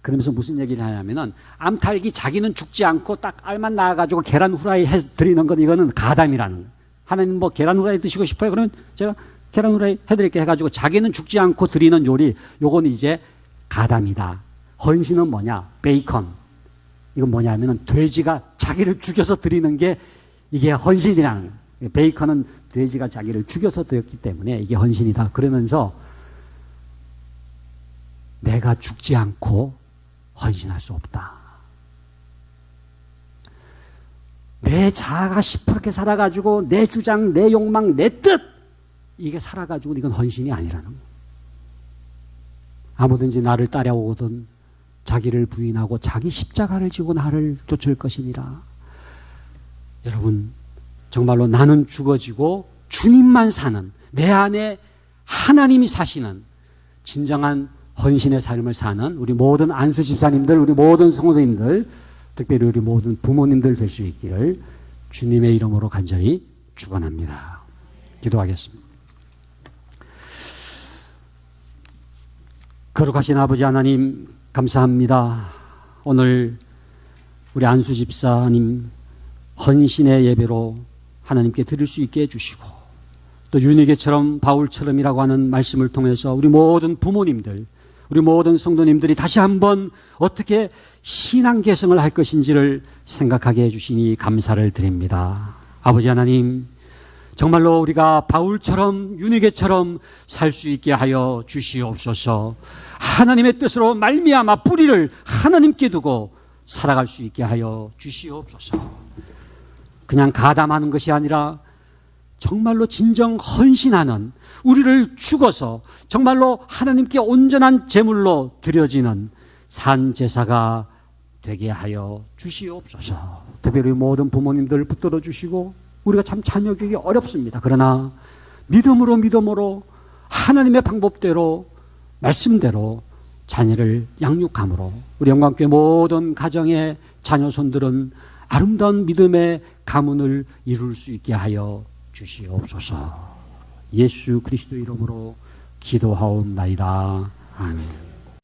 그러면서 무슨 얘기를 하냐면은 암탉이 자기는 죽지 않고 딱 알만 낳아가지고 계란 후라이 해 드리는 건 이거는 가담이라는 거예요. 하나님 뭐 계란 후라이 드시고 싶어요? 그러면 제가 계란 후라이 해드릴게 해가지고 자기는 죽지 않고 드리는 요리 요건 이제 가담이다. 헌신은 뭐냐? 베이컨. 이건 뭐냐 하면은 돼지가 자기를 죽여서 드리는 게 이게 헌신이라는 거예요. 베이컨은 돼지가 자기를 죽여서 드렸기 때문에 이게 헌신이다. 그러면서 내가 죽지 않고 헌신할 수 없다. 내 자아가 시퍼렇게 살아가지고 내 주장, 내 욕망, 내 뜻 이게 살아가지고 이건 헌신이 아니라는 거예요. 아무든지 나를 따라오거든 자기를 부인하고 자기 십자가를 지고 나를 쫓을 것이니라. 여러분 정말로 나는 죽어지고 주님만 사는 내 안에 하나님이 사시는 진정한 헌신의 삶을 사는 우리 모든 안수 집사님들, 우리 모든 성도님들, 특별히 우리 모든 부모님들 될 수 있기를 주님의 이름으로 간절히 축원합니다. 기도하겠습니다. 거룩하신 아버지 하나님 감사합니다. 오늘 우리 안수 집사님 헌신의 예배로 하나님께 드릴 수 있게 해주시고 또 윤희계처럼 바울처럼이라고 하는 말씀을 통해서 우리 모든 부모님들 우리 모든 성도님들이 다시 한번 어떻게 신앙 개성을 할 것인지를 생각하게 해주시니 감사를 드립니다. 아버지 하나님 정말로 우리가 바울처럼 윤희계처럼 살 수 있게 하여 주시옵소서. 하나님의 뜻으로 말미암아 뿌리를 하나님께 두고 살아갈 수 있게 하여 주시옵소서. 그냥 가담하는 것이 아니라 정말로 진정 헌신하는 우리를 죽어서 정말로 하나님께 온전한 제물로 드려지는 산 제사가 되게 하여 주시옵소서. 특별히 모든 부모님들 붙들어 주시고 우리가 참 자녀 교육이 어렵습니다. 그러나 믿음으로 하나님의 방법대로 말씀대로 자녀를 양육함으로 우리 영광교회 모든 가정의 자녀손들은 아름다운 믿음의 가문을 이룰 수 있게 하여 주시옵소서. 예수 그리스도 이름으로 기도하옵나이다. 아멘.